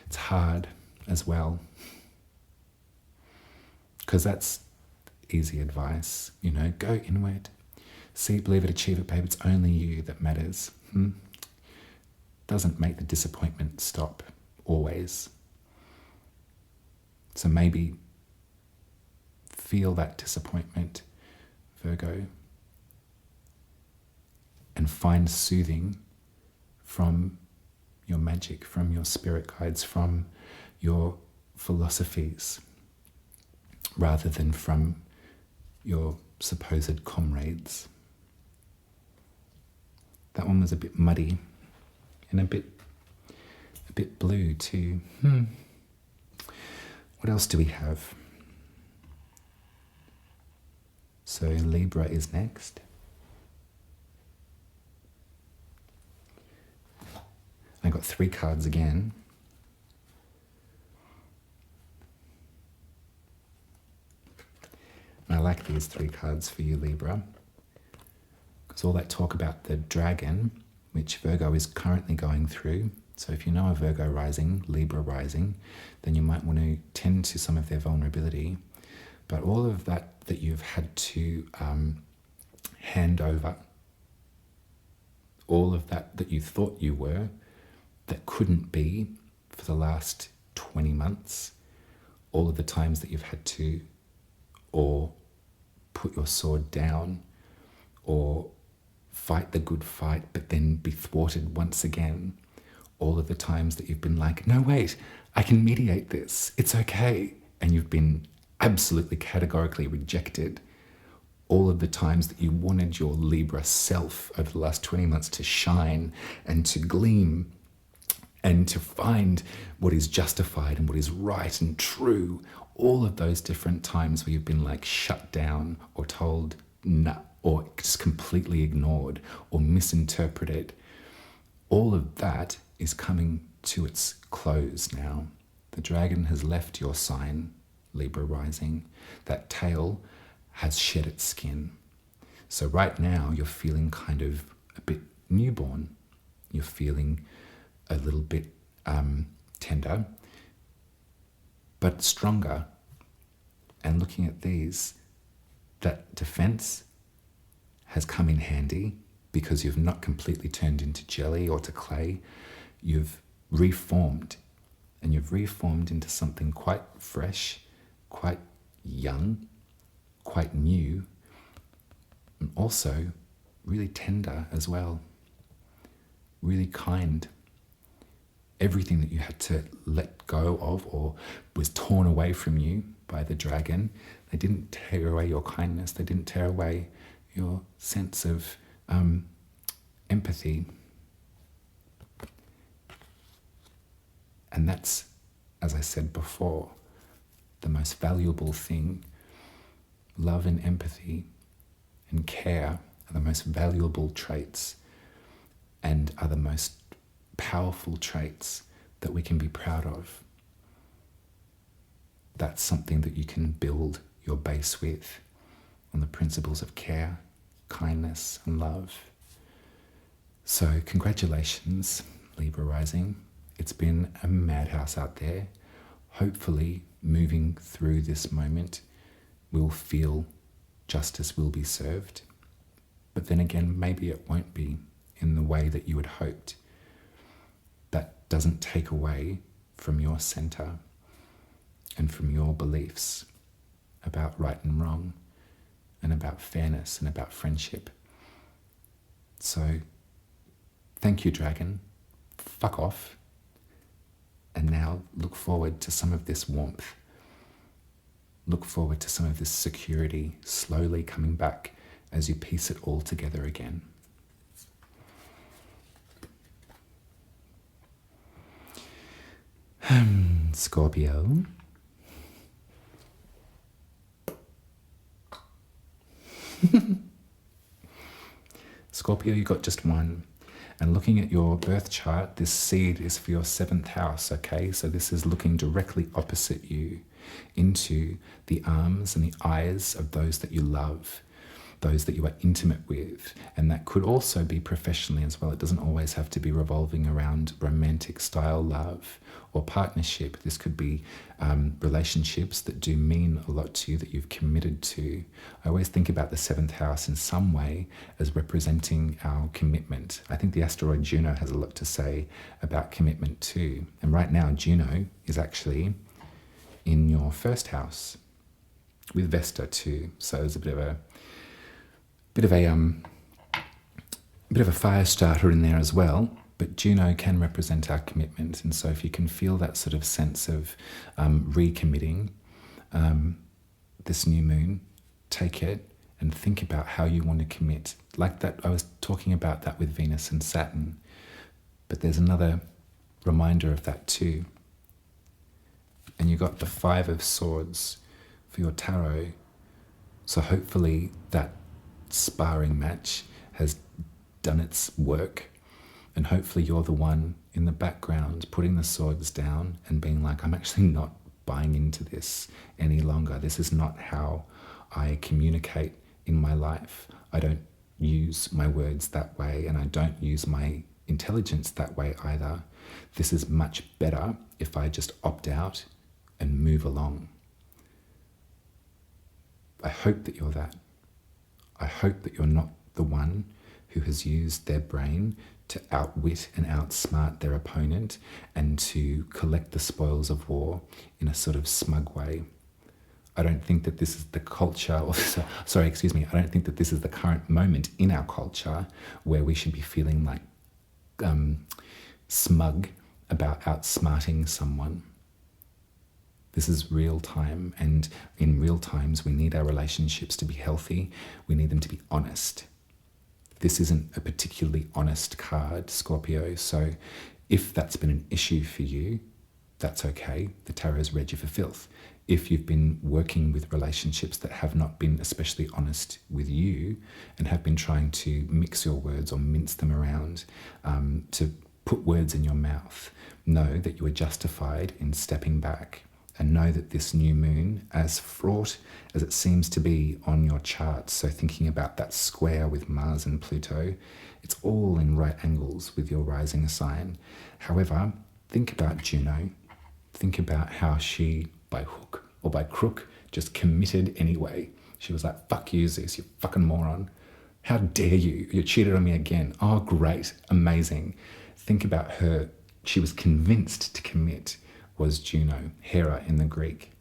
it's hard as well, because that's easy advice, go inward, see it, believe it, achieve it, babe, it's only you that matters. Doesn't make the disappointment stop always. So maybe feel that disappointment, Virgo, and find soothing from your magic, from your spirit guides, from your philosophies, rather than from your supposed comrades. That one was a bit muddy and a bit blue too. What else do we have? So Libra is next. I got 3 cards again. And I like these 3 cards for you, Libra, because all that talk about the dragon, which Virgo is currently going through. So if you know a Virgo rising, Libra rising, then you might want to tend to some of their vulnerability. But all of that you've had to hand over, all of that you thought you were, that couldn't be for the last 20 months, all of the times that you've had to or put your sword down or fight the good fight but then be thwarted once again, all of the times that you've been like, no wait, I can mediate this, it's okay, and you've been absolutely categorically rejected, all of the times that you wanted your Libra self over the last 20 months to shine and to gleam and to find what is justified and what is right and true, all of those different times where you've been like shut down or told nah, or just completely ignored or misinterpreted, all of that is coming to its close now. The dragon has left your sign, Libra rising. That tail has shed its skin. So right now you're feeling kind of a bit newborn. You're feeling a little bit tender, but stronger. And looking at these, that defense has come in handy because you've not completely turned into jelly or to clay. You've reformed, and you've reformed into something quite fresh, quite young, quite new, and also really tender as well, really kind. Everything that you had to let go of or was torn away from you by the dragon, they didn't tear away your kindness, they didn't tear away your sense of empathy. And that's, as I said before, the most valuable thing. Love and empathy and care are the most valuable traits and are the most powerful traits that we can be proud of. That's something that you can build your base with on the principles of care, kindness, and love. So congratulations, Libra rising. It's been a madhouse out there. Hopefully, moving through this moment, we'll feel justice will be served. But then again, maybe it won't be in the way that you had hoped. That doesn't take away from your center and from your beliefs about right and wrong and about fairness and about friendship. So, thank you, Dragon. Fuck off. And now look forward to some of this warmth. Look forward to some of this security slowly coming back as you piece it all together again. Scorpio. Scorpio, you got just one. And looking at your birth chart, this seed is for your 7th house, okay? So this is looking directly opposite you into the arms and the eyes of those that you love, those that you are intimate with. And that could also be professionally as well. It doesn't always have to be revolving around romantic style love or partnership. This could be relationships that do mean a lot to you, that you've committed to. I always think about the 7th house in some way as representing our commitment. I think the asteroid Juno has a lot to say about commitment too. And right now, Juno is actually in your 1st house with Vesta too. So there's a bit of a fire starter in there as well. But Juno can represent our commitment, and so if you can feel that sort of sense of recommitting this new moon, take it and think about how you want to commit. Like that, I was talking about that with Venus and Saturn, but there's another reminder of that too. And you got the 5 of Swords for your tarot, so hopefully that sparring match has done its work. And hopefully you're the one in the background putting the swords down and being like, I'm actually not buying into this any longer. This is not how I communicate in my life. I don't use my words that way, and I don't use my intelligence that way either. This is much better if I just opt out and move along. I hope that you're that. I hope that you're not the one who has used their brain to outwit and outsmart their opponent and to collect the spoils of war in a sort of smug way. I don't think that this is the culture, I don't think that this is the current moment in our culture where we should be feeling like smug about outsmarting someone. This is real time, and in real times we need our relationships to be healthy. We need them to be honest. This isn't a particularly honest card, Scorpio, so if that's been an issue for you, that's okay. The tarot's read you for filth. If you've been working with relationships that have not been especially honest with you and have been trying to mix your words or mince them around to put words in your mouth, know that you are justified in stepping back And know that this new moon, as fraught as it seems to be on your chart, so thinking about that square with Mars and Pluto, it's all in right angles with your rising sign. However, think about Juno. Think about how she, by hook or by crook, just committed anyway. She was like, fuck you, Zeus, you fucking moron. How dare you? You cheated on me again. Oh, great. Amazing. Think about her. She was convinced to commit, was Juno, Hera in the Greek.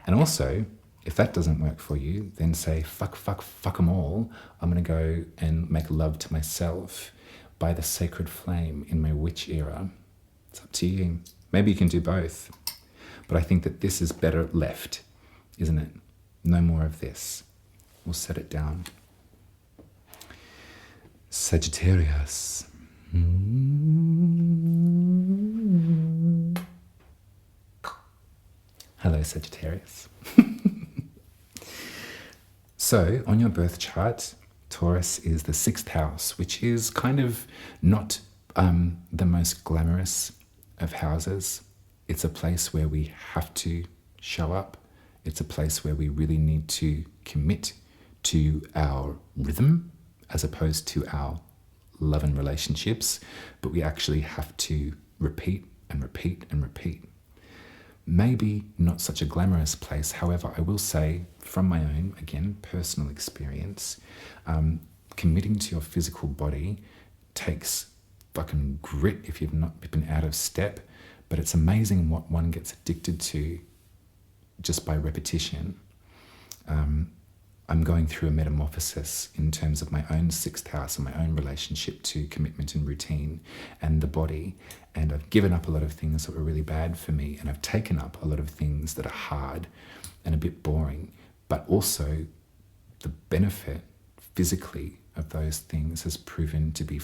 And also, if that doesn't work for you, then say, fuck them all. I'm going to go and make love to myself by the sacred flame in my witch era. It's up to you. Maybe you can do both. But I think that this is better left, isn't it? No more of this. We'll set it down. Sagittarius. Hello, Sagittarius. So, on your birth chart, Taurus is the 6th house, which is kind of not the most glamorous of houses. It's a place where we have to show up. It's a place where we really need to commit to our rhythm as opposed to our love and relationships, but we actually have to repeat and repeat and repeat. Maybe not such a glamorous place. However, I will say from my own, again, personal experience, committing to your physical body takes fucking grit if you've not been out of step, but it's amazing what one gets addicted to just by repetition. I'm going through a metamorphosis in terms of my own 6th house and my own relationship to commitment and routine and the body. And I've given up a lot of things that were really bad for me, and I've taken up a lot of things that are hard and a bit boring. But also the benefit physically of those things has proven to be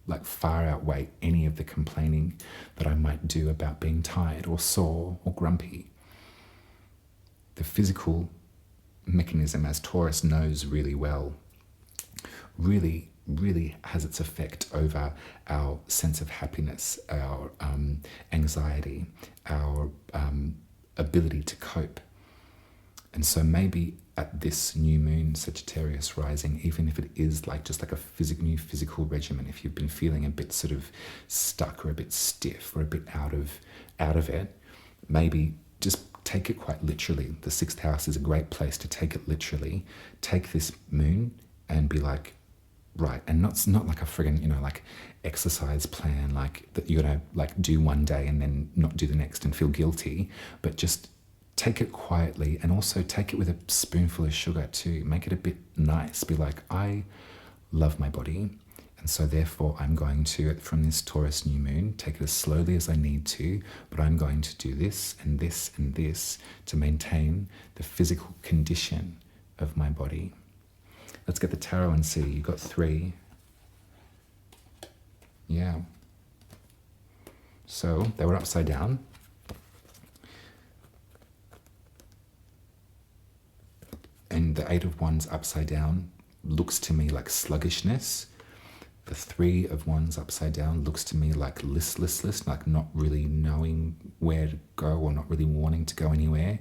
like far outweigh any of the complaining that I might do about being tired or sore or grumpy. The physical mechanism, as Taurus knows really well, really has its effect over our sense of happiness, our anxiety, our ability to cope. And so maybe at this new moon, Sagittarius rising, even if it is like just like a new physical regimen, if you've been feeling a bit sort of stuck or a bit stiff or a bit out of it, maybe just take it quite literally. The 6th house is a great place to take it literally. Take this moon and be like, right, and not like a friggin', like exercise plan, like that you're gonna like do one day and then not do the next and feel guilty, but just take it quietly, and also take it with a spoonful of sugar too. Make it a bit nice. Be like, I love my body, and so therefore I'm going to, from this Taurus new moon, take it as slowly as I need to, but I'm going to do this and this and this to maintain the physical condition of my body. Let's get the tarot and see. You got 3. Yeah. So they were upside down. And the 8 of Wands upside down looks to me like sluggishness. The 3 of Wands upside down looks to me like listless, like not really knowing where to go or not really wanting to go anywhere.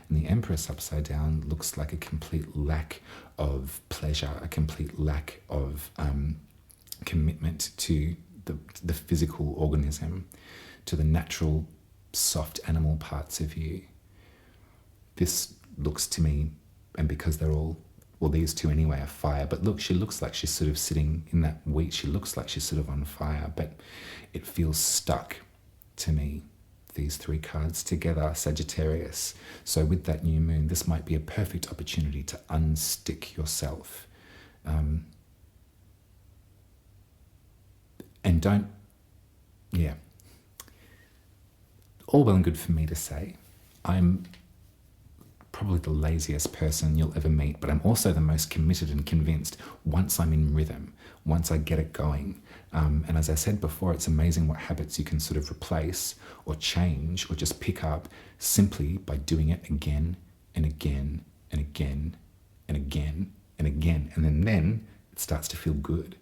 And the Empress upside down looks like a complete lack of pleasure, a complete lack of commitment to the physical organism, to the natural, soft animal parts of you. This looks to me, and because they're all, well, these 2 anyway are fire, but look, she looks like she's sort of sitting in that wheat. She looks like she's sort of on fire, but it feels stuck to me, these 3 cards together, Sagittarius. So with that new moon, this might be a perfect opportunity to unstick yourself. And don't, all well and good for me to say. I'm probably the laziest person you'll ever meet, but I'm also the most committed and convinced once I'm in rhythm, once I get it going. And as I said before, it's amazing what habits you can sort of replace or change or just pick up simply by doing it again and again and again and again and again. And then it starts to feel good.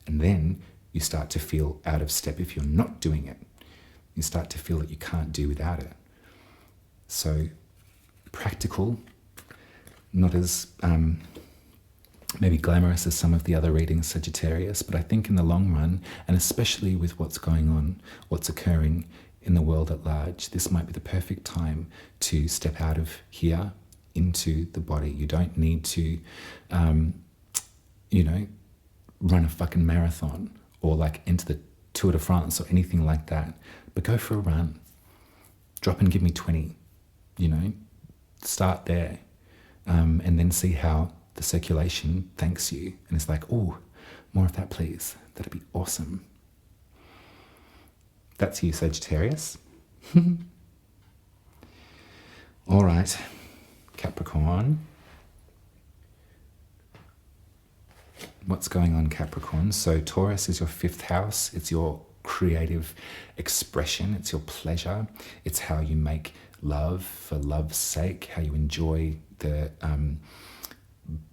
And then you start to feel out of step if you're not doing it. You start to feel that you can't do without it. So practical, not as maybe glamorous as some of the other readings, Sagittarius, but I think in the long run, and especially with what's going on, what's occurring in the world at large, this might be the perfect time to step out of here into the body. You don't need to, run a fucking marathon or like enter the Tour de France or anything like that, but go for a run. Drop and give me 20, start there, and then see how the circulation thanks you. And it's like, oh, more of that, please. That'd be awesome. That's you, Sagittarius. All right, Capricorn. What's going on, Capricorn? So Taurus is your 5th house. It's your creative expression. It's your pleasure. It's how you make love for love's sake, how you enjoy the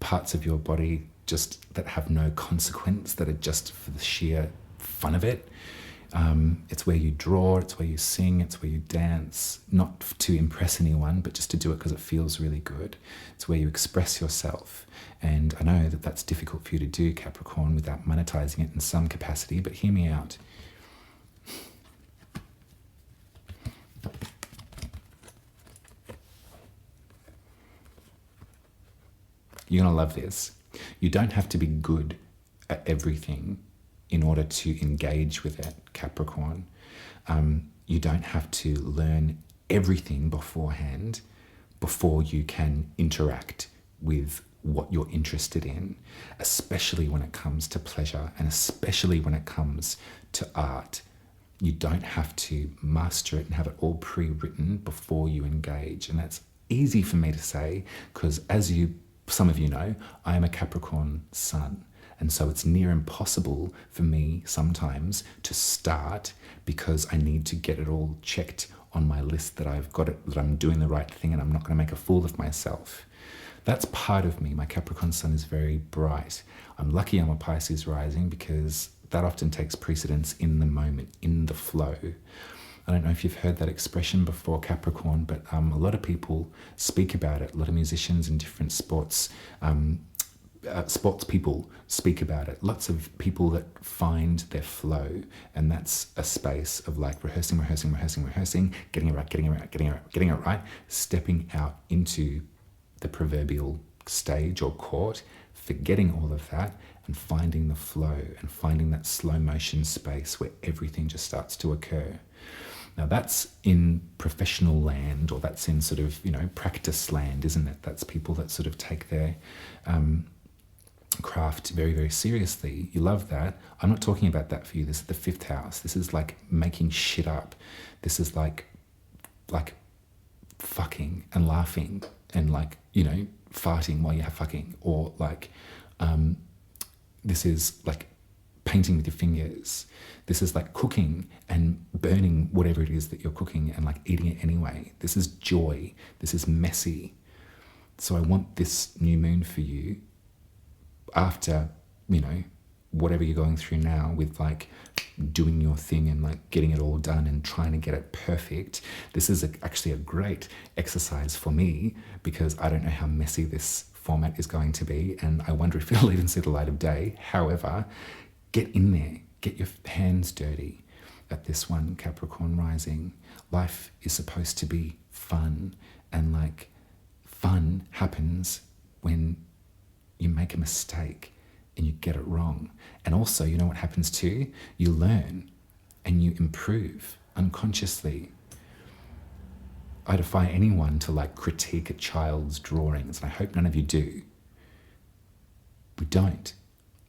parts of your body just that have no consequence, that are just for the sheer fun of it. It's where you draw, it's where you sing, it's where you dance, not to impress anyone, but just to do it because it feels really good. It's where you express yourself. And I know that that's difficult for you to do, Capricorn, without monetizing it in some capacity, but hear me out. You're going to love this. You don't have to be good at everything in order to engage with it, Capricorn. You don't have to learn everything beforehand before you can interact with what you're interested in, especially when it comes to pleasure and especially when it comes to art. You don't have to master it and have it all pre-written before you engage. And that's easy for me to say because, as some of you know, I am a Capricorn sun. And so it's near impossible for me sometimes to start because I need to get it all checked on my list that I've got it, that I'm doing the right thing and I'm not going to make a fool of myself. That's part of me. My Capricorn sun is very bright. I'm lucky I'm a Pisces rising because that often takes precedence in the moment, in the flow. I don't know if you've heard that expression before, Capricorn, but a lot of people speak about it. A lot of musicians in different sports people speak about it. Lots of people that find their flow, and that's a space of like rehearsing, getting it right, stepping out into the proverbial stage or court, forgetting all of that and finding the flow and finding that slow motion space where everything just starts to occur. Now that's in professional land, or that's in sort of, practice land, isn't it? That's people that sort of take their craft very, very seriously. You love that. I'm not talking about that for you. This is the 5th house. This is like making shit up. This is like fucking and laughing and farting while you're fucking, or this is like painting with your fingers. This is like cooking and burning whatever it is that you're cooking and like eating it anyway. This is joy. This is messy. So I want this new moon for you after, whatever you're going through now with like doing your thing and like getting it all done and trying to get it perfect. This is actually a great exercise for me because I don't know how messy this format is going to be, and I wonder if it'll even see the light of day. However, get in there, get your hands dirty at this one, Capricorn rising. Life is supposed to be fun, and fun happens when you make a mistake and you get it wrong. And also, you know what happens too? You learn and you improve unconsciously. I defy anyone to critique a child's drawings, and I hope none of you do. We don't,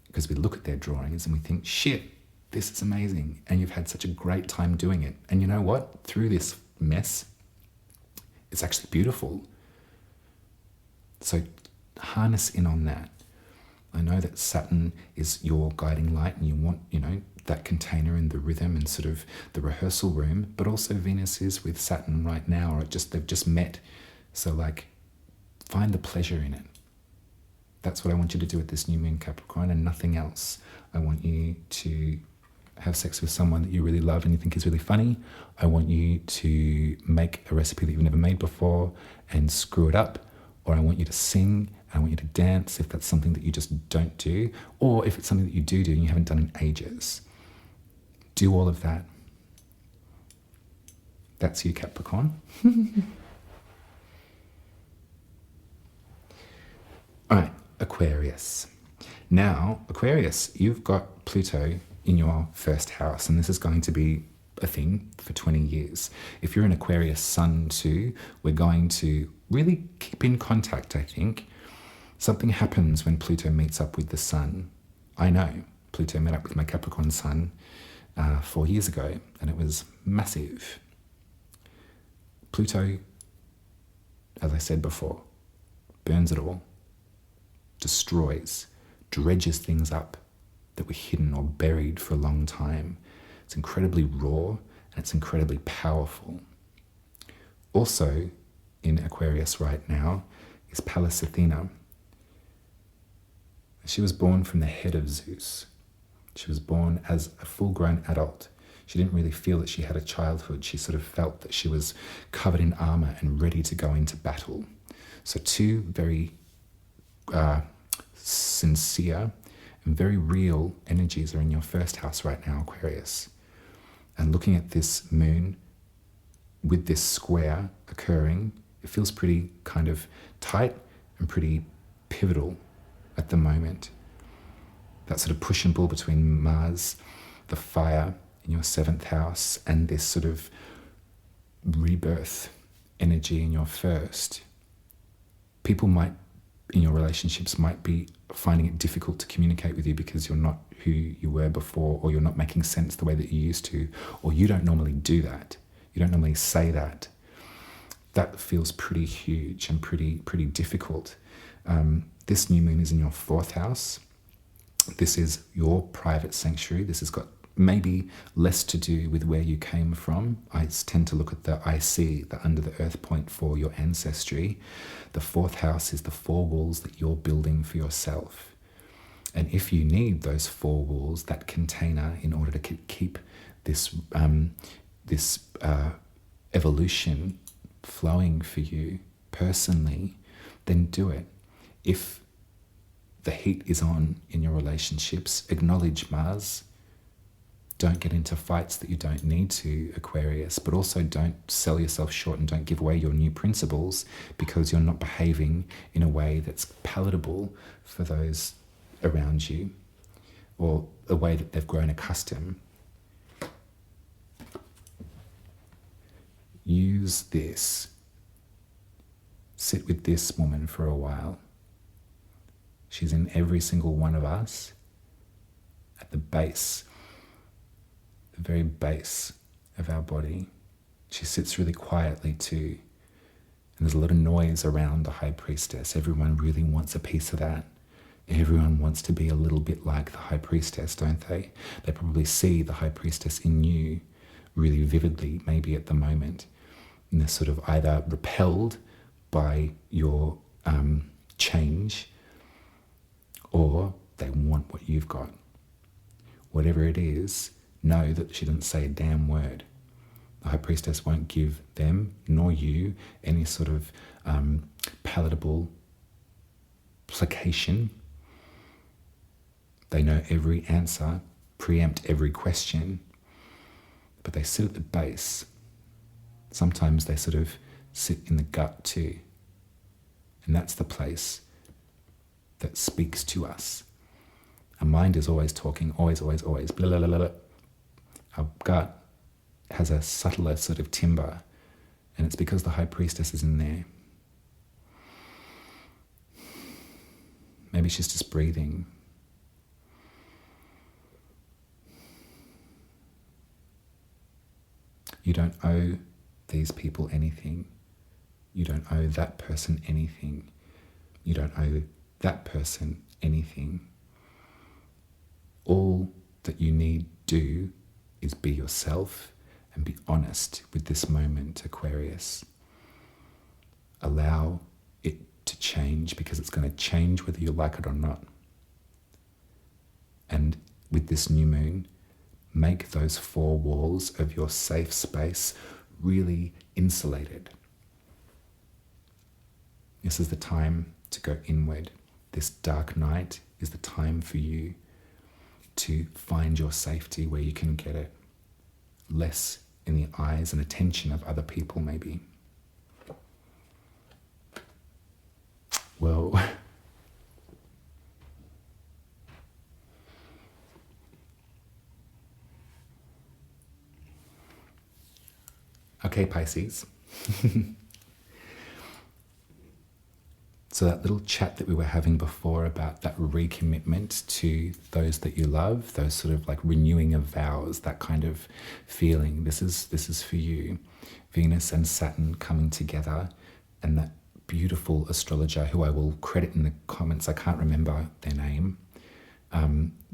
because we look at their drawings and we think, shit, this is amazing, and you've had such a great time doing it. And you know what? Through this mess, it's actually beautiful. So harness in on that. I know that Saturn is your guiding light and you want, that container and the rhythm and sort of the rehearsal room, but also Venus is with Saturn right now, or they've just met. So find the pleasure in it. That's what I want you to do with this new moon, Capricorn, and nothing else. I want you to have sex with someone that you really love and you think is really funny. I want you to make a recipe that you've never made before and screw it up. Or I want you to sing, I want you to dance if that's something that you just don't do. Or if it's something that you do and you haven't done in ages. Do all of that. That's you, Capricorn. All right, Aquarius. Now, Aquarius, you've got Pluto in your first house, and this is going to be a thing for 20 years. If you're an Aquarius sun too, we're going to really keep in contact, I think. Something happens when Pluto meets up with the sun. I know Pluto met up with my Capricorn sun 4 years ago, and it was massive. Pluto, as I said before, burns it all, destroys, dredges things up that were hidden or buried for a long time. It's incredibly raw and it's incredibly powerful. Also in Aquarius right now is Pallas Athena. She was born from the head of Zeus. She was born as a full-grown adult. She didn't really feel that she had a childhood. She sort of felt that she was covered in armor and ready to go into battle. So two very sincere and very real energies are in your first house right now, Aquarius. And looking at this moon with this square occurring, it feels pretty kind of tight and pretty pivotal at the moment. That sort of push and pull between Mars, the fire in your 7th house, and this sort of rebirth energy in your first. People might, in your relationships, might be finding it difficult to communicate with you because you're not who you were before, or you're not making sense the way that you used to, or you don't normally do that. You don't normally say that. That feels pretty huge and pretty difficult. This new moon is in your 4th house. This is your private sanctuary. This has got maybe less to do with where you came from. I tend to look at the IC, the under the earth point for your ancestry. The 4th house is the 4 walls that you're building for yourself. And if you need those 4 walls, that container, in order to keep this evolution flowing for you personally, then do it. If the heat is on in your relationships, acknowledge Mars. Don't get into fights that you don't need to, Aquarius, but also don't sell yourself short and don't give away your new principles because you're not behaving in a way that's palatable for those around you, or a way that they've grown accustomed. Use this. Sit with this woman for a while. She's in every single one of us, at the base, the very base of our body. She sits really quietly too. And there's a lot of noise around the High Priestess. Everyone really wants a piece of that. Everyone wants to be a little bit like the High Priestess, don't they? They probably see the High Priestess in you really vividly, maybe at the moment. And they're sort of either repelled by your change, or they want what you've got. Whatever it is, know that she didn't say a damn word. The High Priestess won't give them, nor you, any sort of palatable placation. They know every answer, preempt every question, but they sit at the base. Sometimes they sort of sit in the gut too. And that's the place that speaks to us. Our mind is always talking, always, blah, blah, blah, blah. Our gut has a subtler sort of timbre, and it's because the High Priestess is in there. Maybe she's just breathing. You don't owe these people anything. You don't owe that person anything. You don't owe that person anything. All that you need do is be yourself and be honest with this moment, Aquarius. Allow it to change, because it's going to change whether you like it or not. And with this new moon, make those four walls of your safe space really insulated. This is the time to go inward. This dark night is the time for you to find your safety where you can get it, less in the eyes and attention of other people maybe. Well, okay, Pisces. So that little chat that we were having before about that recommitment to those that you love, those sort of like renewing of vows, that kind of feeling, this is for you. Venus and Saturn coming together, and that beautiful astrologer who I will credit in the comments, I can't remember their name,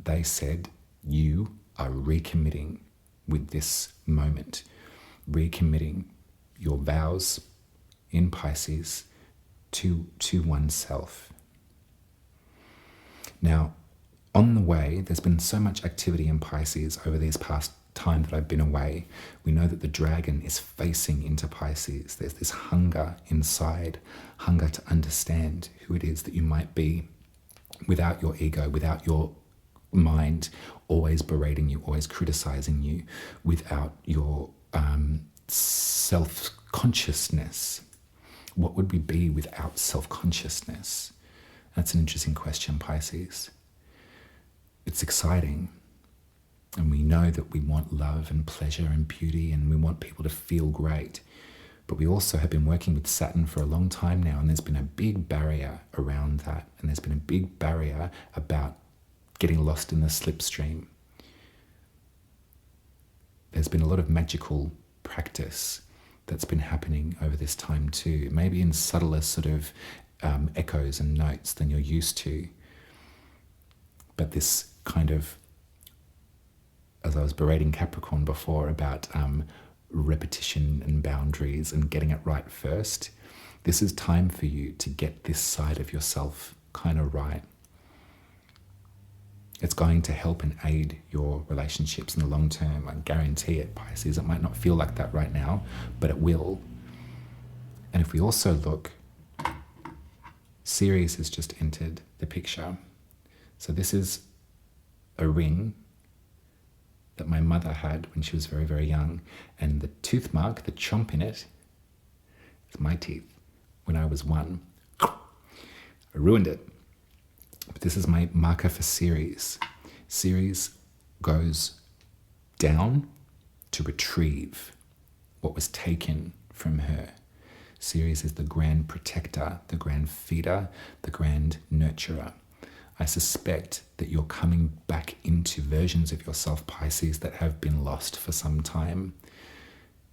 they said you are recommitting with this moment, recommitting your vows in Pisces to oneself. Now, on the way, there's been so much activity in Pisces over these past time that I've been away. We know that the dragon is facing into Pisces. There's this hunger inside, hunger to understand who it is that you might be without your ego, without your mind always berating you, always criticizing you, without your self-consciousness. What would we be without self-consciousness? That's an interesting question, Pisces. It's exciting. And we know that we want love and pleasure and beauty, and we want people to feel great. But we also have been working with Saturn for a long time now, and there's been a big barrier around that. And there's been a big barrier about getting lost in the slipstream. There's been a lot of magical practice that's been happening over this time too, maybe in subtler sort of echoes and notes than you're used to. But this kind of, as I was berating Capricorn before about repetition and boundaries and getting it right first, this is time for you to get this side of yourself kind of right. It's going to help and aid your relationships in the long term. I guarantee it, Pisces. It might not feel like that right now, but it will. And if we also look, Ceres has just entered the picture. So this is a ring that my mother had when she was very, very young. And the tooth mark, the chomp in it, is my teeth when I was 1. I ruined it. But this is my marker for Ceres. Ceres goes down to retrieve what was taken from her. Ceres is the grand protector, the grand feeder, the grand nurturer. I suspect that you're coming back into versions of yourself, Pisces, that have been lost for some time.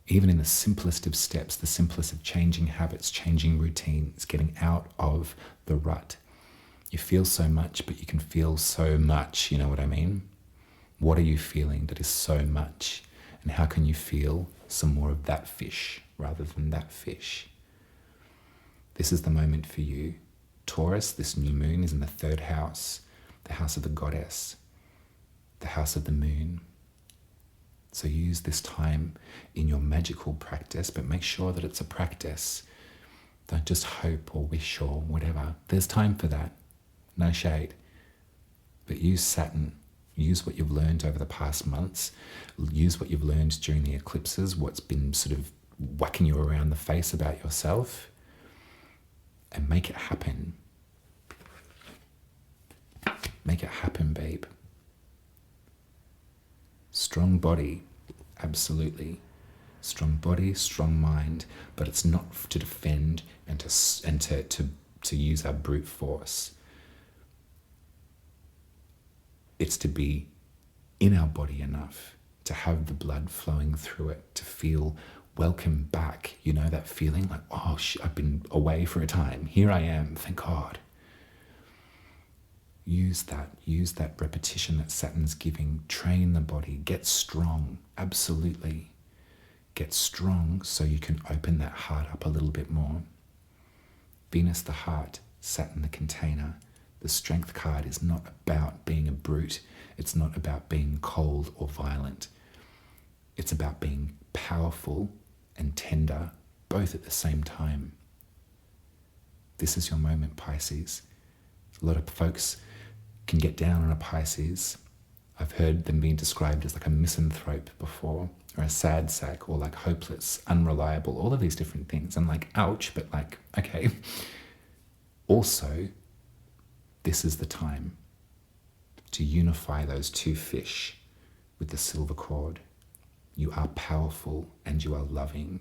Even in the simplest of steps, the simplest of changing habits, changing routines, getting out of the rut. You feel so much, but you can feel so much, you know what I mean? What are you feeling that is so much? And how can you feel some more of that fish rather than that fish? This is the moment for you. Taurus, this new moon, is in the 3rd house, the house of the goddess, the house of the moon. So use this time in your magical practice, but make sure that it's a practice. Don't just hope or wish or whatever. There's time for that. No shade. But use Saturn. Use what you've learned over the past months. Use what you've learned during the eclipses, what's been sort of whacking you around the face about yourself, and make it happen. Make it happen, babe. Strong body, absolutely. Strong body, strong mind, but it's not to defend and to use our brute force. It's to be in our body enough to have the blood flowing through it, to feel welcome back. You know, that feeling like, oh, I've been away for a time. Here I am, thank God. Use that repetition that Saturn's giving. Train the body, get strong, absolutely. Get strong so you can open that heart up a little bit more. Venus the heart, Saturn the container. The strength card is not about being a brute It's not about being cold or violent. It's about being powerful and tender, both at the same time. This is your moment, Pisces. A lot of folks can get down on a Pisces. I've heard them being described as like a misanthrope before, or a sad sack, or like hopeless, unreliable, all of these different things. And like, ouch, but like, okay. Also, this is the time to unify those two fish with the silver cord. You are powerful and you are loving.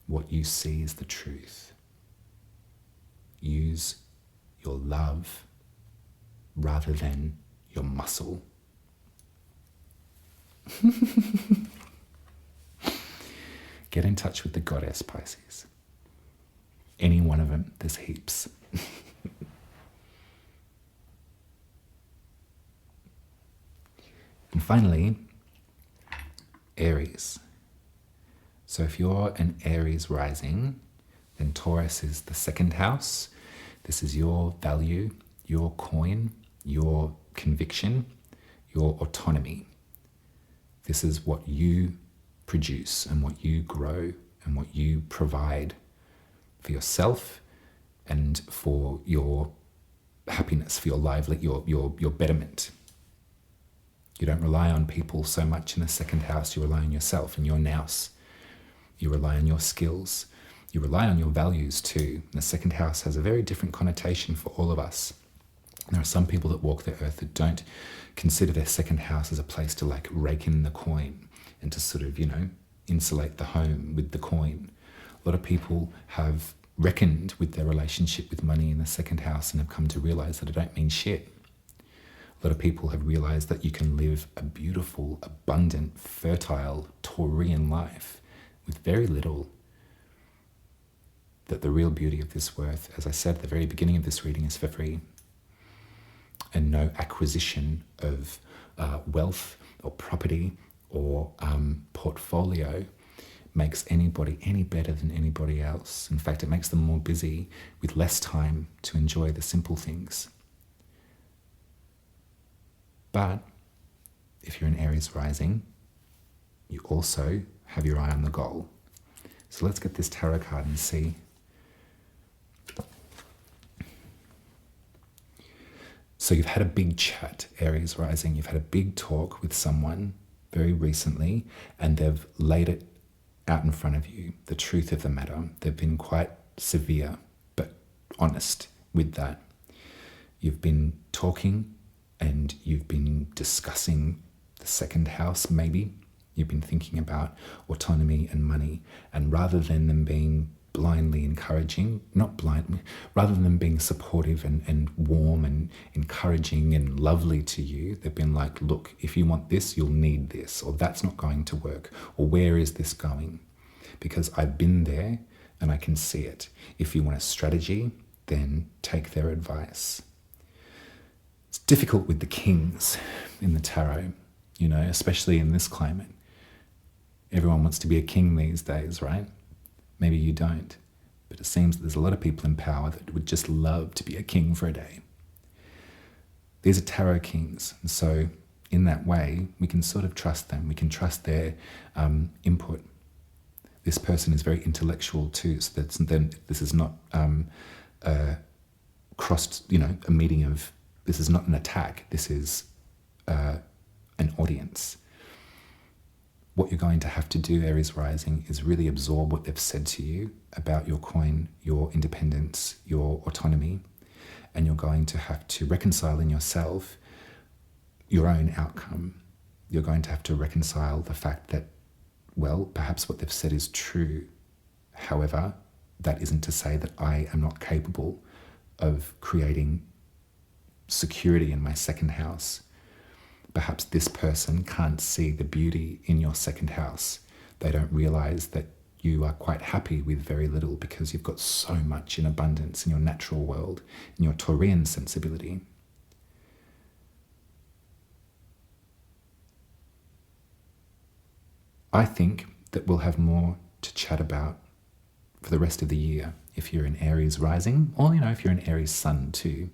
What you see is the truth. Use your love rather than your muscle. Get in touch with the goddess, Pisces. Any one of them, there's heaps. And finally, Aries. So if you're an Aries rising, then Taurus is the second house. This is your value, your coin, your conviction, your autonomy. This is what you produce and what you grow and what you provide for yourself and for your happiness, for your livelihood, your betterment. You don't rely on people so much in the second house. You rely on yourself and your nous. You rely on your skills. You rely on your values too. And the second house has a very different connotation for all of us. There are some people that walk the earth that don't consider their second house as a place to like rake in the coin and to sort of, insulate the home with the coin. A lot of people have reckoned with their relationship with money in the second house and have come to realize that it don't mean shit. A lot of people have realized that you can live a beautiful, abundant, fertile, Taurian life with very little. That the real beauty of this worth, as I said at the very beginning of this reading, is for free. And no acquisition of wealth or property or portfolio makes anybody any better than anybody else. In fact, it makes them more busy with less time to enjoy the simple things. But if you're an Aries rising, you also have your eye on the goal. So let's get this tarot card and see. So you've had a big chat, Aries rising. You've had a big talk with someone very recently, and they've laid it out in front of you, the truth of the matter. They've been quite severe, but honest with that. You've been talking and you've been discussing the second house, maybe. You've been thinking about autonomy and money, and rather than them being blindly encouraging, rather than them being supportive and warm and encouraging and lovely to you, they've been like, look, if you want this, you'll need this, or that's not going to work, or where is this going? Because I've been there and I can see it. If you want a strategy, then take their advice. It's difficult with the kings in the tarot, especially in this climate. Everyone wants to be a king these days, right? Maybe you don't, but it seems that there's a lot of people in power that would just love to be a king for a day. These are tarot kings, and so in that way, we can sort of trust them. We can trust their input. This person is very intellectual too, so this is not a meeting of, this is not an attack, this is an audience. What you're going to have to do, Aries rising, is really absorb what they've said to you about your coin, your independence, your autonomy, and you're going to have to reconcile in yourself your own outcome. You're going to have to reconcile the fact that, well, perhaps what they've said is true. However, that isn't to say that I am not capable of creating security in my second house. Perhaps this person can't see the beauty in your second house. They don't realize that you are quite happy with very little because you've got so much in abundance in your natural world, in your Taurian sensibility. I think that we'll have more to chat about for the rest of the year if you're an Aries rising, or if you're an Aries sun too.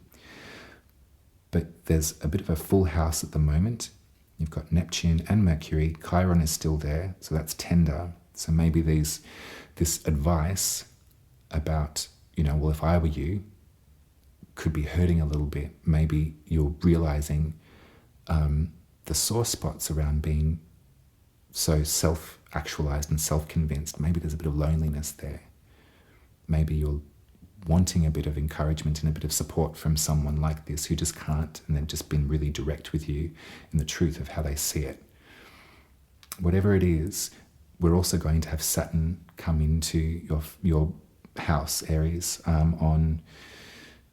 but there's a bit of a full house at the moment. You've got Neptune and Mercury. Chiron is still there, so that's tender. So maybe this advice about, well, if I were you, could be hurting a little bit. Maybe you're realizing the sore spots around being so self-actualized and self-convinced. Maybe there's a bit of loneliness there. Maybe you're wanting a bit of encouragement and a bit of support from someone like this who just can't, and they've just been really direct with you in the truth of how they see it. Whatever it is, we're also going to have Saturn come into your house, Aries, on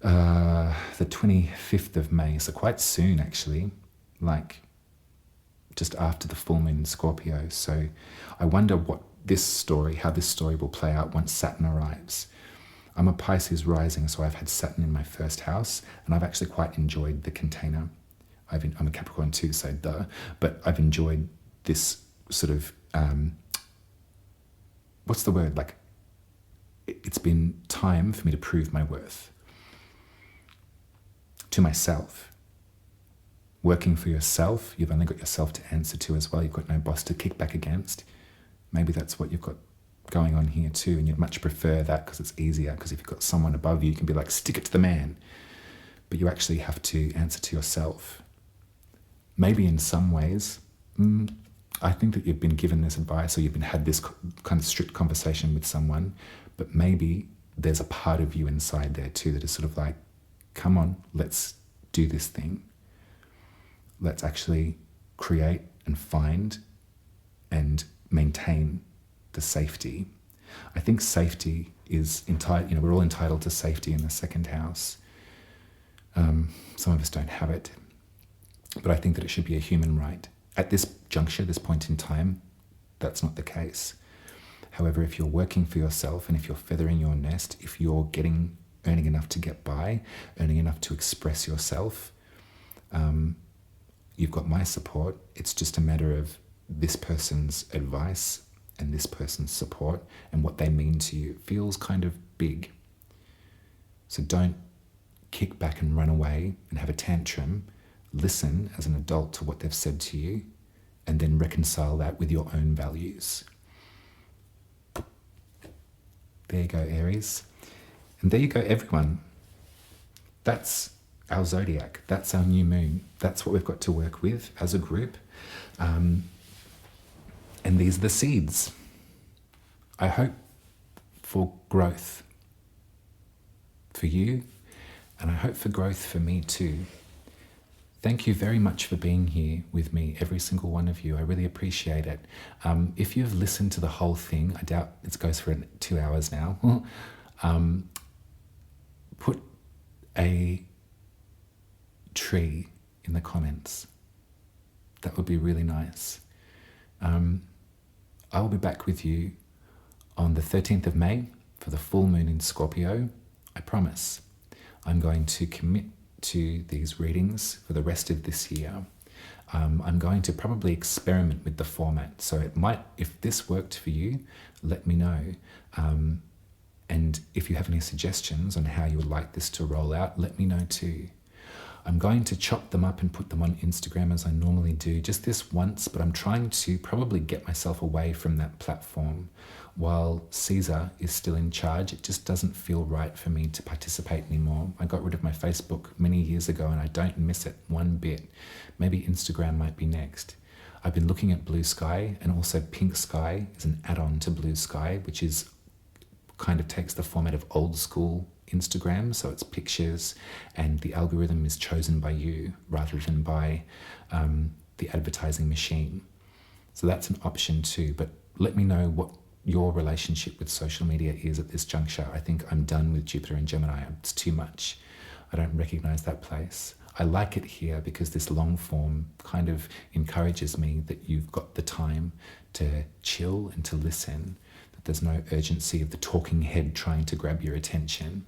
the 25th of May, so quite soon actually, like just after the full moon in Scorpio. So I wonder how this story will play out once Saturn arrives. I'm a Pisces rising, so I've had Saturn in my first house, and I've actually quite enjoyed the container. I'm a Capricorn too, so duh, but I've enjoyed this sort of, what's the word? Like, it's been time for me to prove my worth to myself. Working for yourself, you've only got yourself to answer to as well. You've got no boss to kick back against. Maybe that's what you've got going on here too, and you'd much prefer that because it's easier, because if you've got someone above you, you can be like, stick it to the man. But you actually have to answer to yourself. Maybe in some ways, I think that you've been given this advice, or you've had this kind of strict conversation with someone, but maybe there's a part of you inside there too that is sort of like, come on, let's do this thing. Let's actually create and find and maintain the safety. I think safety is entitled, we're all entitled to safety in the second house. Some of us don't have it, but I think that it should be a human right. At this juncture, this point in time, that's not the case. However, if you're working for yourself and if you're feathering your nest, if you're earning enough to get by, earning enough to express yourself, you've got my support. It's just a matter of this person's advice and this person's support and what they mean to you. It feels kind of big. So don't kick back and run away and have a tantrum. Listen as an adult to what they've said to you, and then reconcile that with your own values. There you go, Aries. And there you go, everyone. That's our zodiac. That's our new moon. That's what we've got to work with as a group. And these are the seeds. I hope for growth for you, and I hope for growth for me too. Thank you very much for being here with me, every single one of you. I really appreciate it. If you've listened to the whole thing, I doubt it goes for 2 hours now, put a tree in the comments. That would be really nice. I will be back with you on the 13th of May for the full moon in Scorpio. I promise. I'm going to commit to these readings for the rest of this year. I'm going to probably experiment with the format. So it might, if this worked for you, let me know. And if you have any suggestions on how you would like this to roll out, let me know too. I'm going to chop them up and put them on Instagram as I normally do, just this once, but I'm trying to probably get myself away from that platform. While Caesar is still in charge, it just doesn't feel right for me to participate anymore. I got rid of my Facebook many years ago and I don't miss it one bit. Maybe Instagram might be next. I've been looking at Blue Sky, and also Pink Sky is an add-on to Blue Sky, which is kind of takes the format of old school Instagram, so it's pictures and the algorithm is chosen by you rather than by the advertising machine. So that's an option too, but let me know what your relationship with social media is at this juncture. I think I'm done with Jupiter and Gemini. It's too much. I don't recognize that place. I like it here because this long form kind of encourages me that you've got the time to chill and to listen, that there's no urgency of the talking head trying to grab your attention.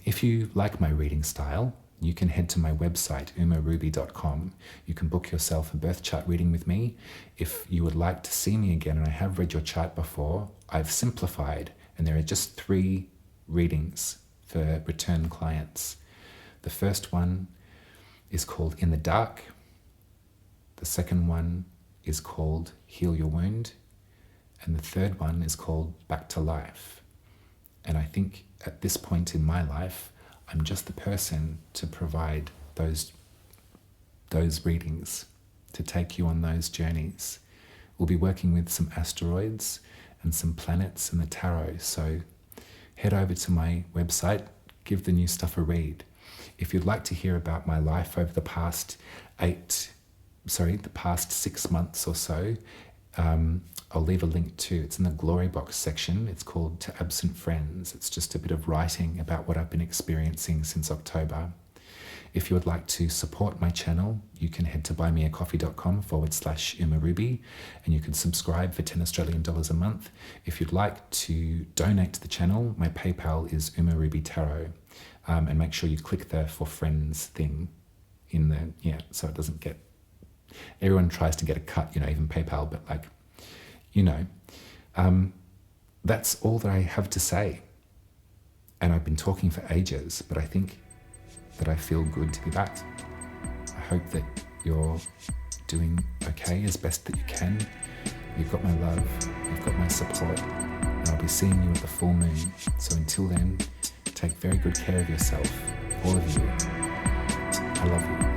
If you like my reading style, you can head to my website, umaruby.com. You can book yourself a birth chart reading with me. If you would like to see me again, and I have read your chart before, I've simplified, and there are just 3 readings for return clients. The first one is called In the Dark. The second one is called Heal Your Wound. And the third one is called Back to Life. And I think at this point in my life, I'm just the person to provide those readings, to take you on those journeys. We'll be working with some asteroids and some planets in the tarot. So head over to my website, give the new stuff a read. If you'd like to hear about my life over the past 6 months or so, I'll leave a link to, it's in the Glory Box section. It's called To Absent Friends. It's just a bit of writing about what I've been experiencing since October. If you would like to support my channel, you can head to buymeacoffee.com/UmaRuby, and you can subscribe for 10 Australian dollars a month. If you'd like to donate to the channel, my PayPal is UmaRubyTarot. And make sure you click the For Friends thing in the, so it doesn't get, everyone tries to get a cut, even PayPal, but that's all that I have to say. And I've been talking for ages, but I think that I feel good to be back. I hope that you're doing okay as best that you can. You've got my love, you've got my support, and I'll be seeing you at the full moon. So until then, take very good care of yourself, all of you. I love you.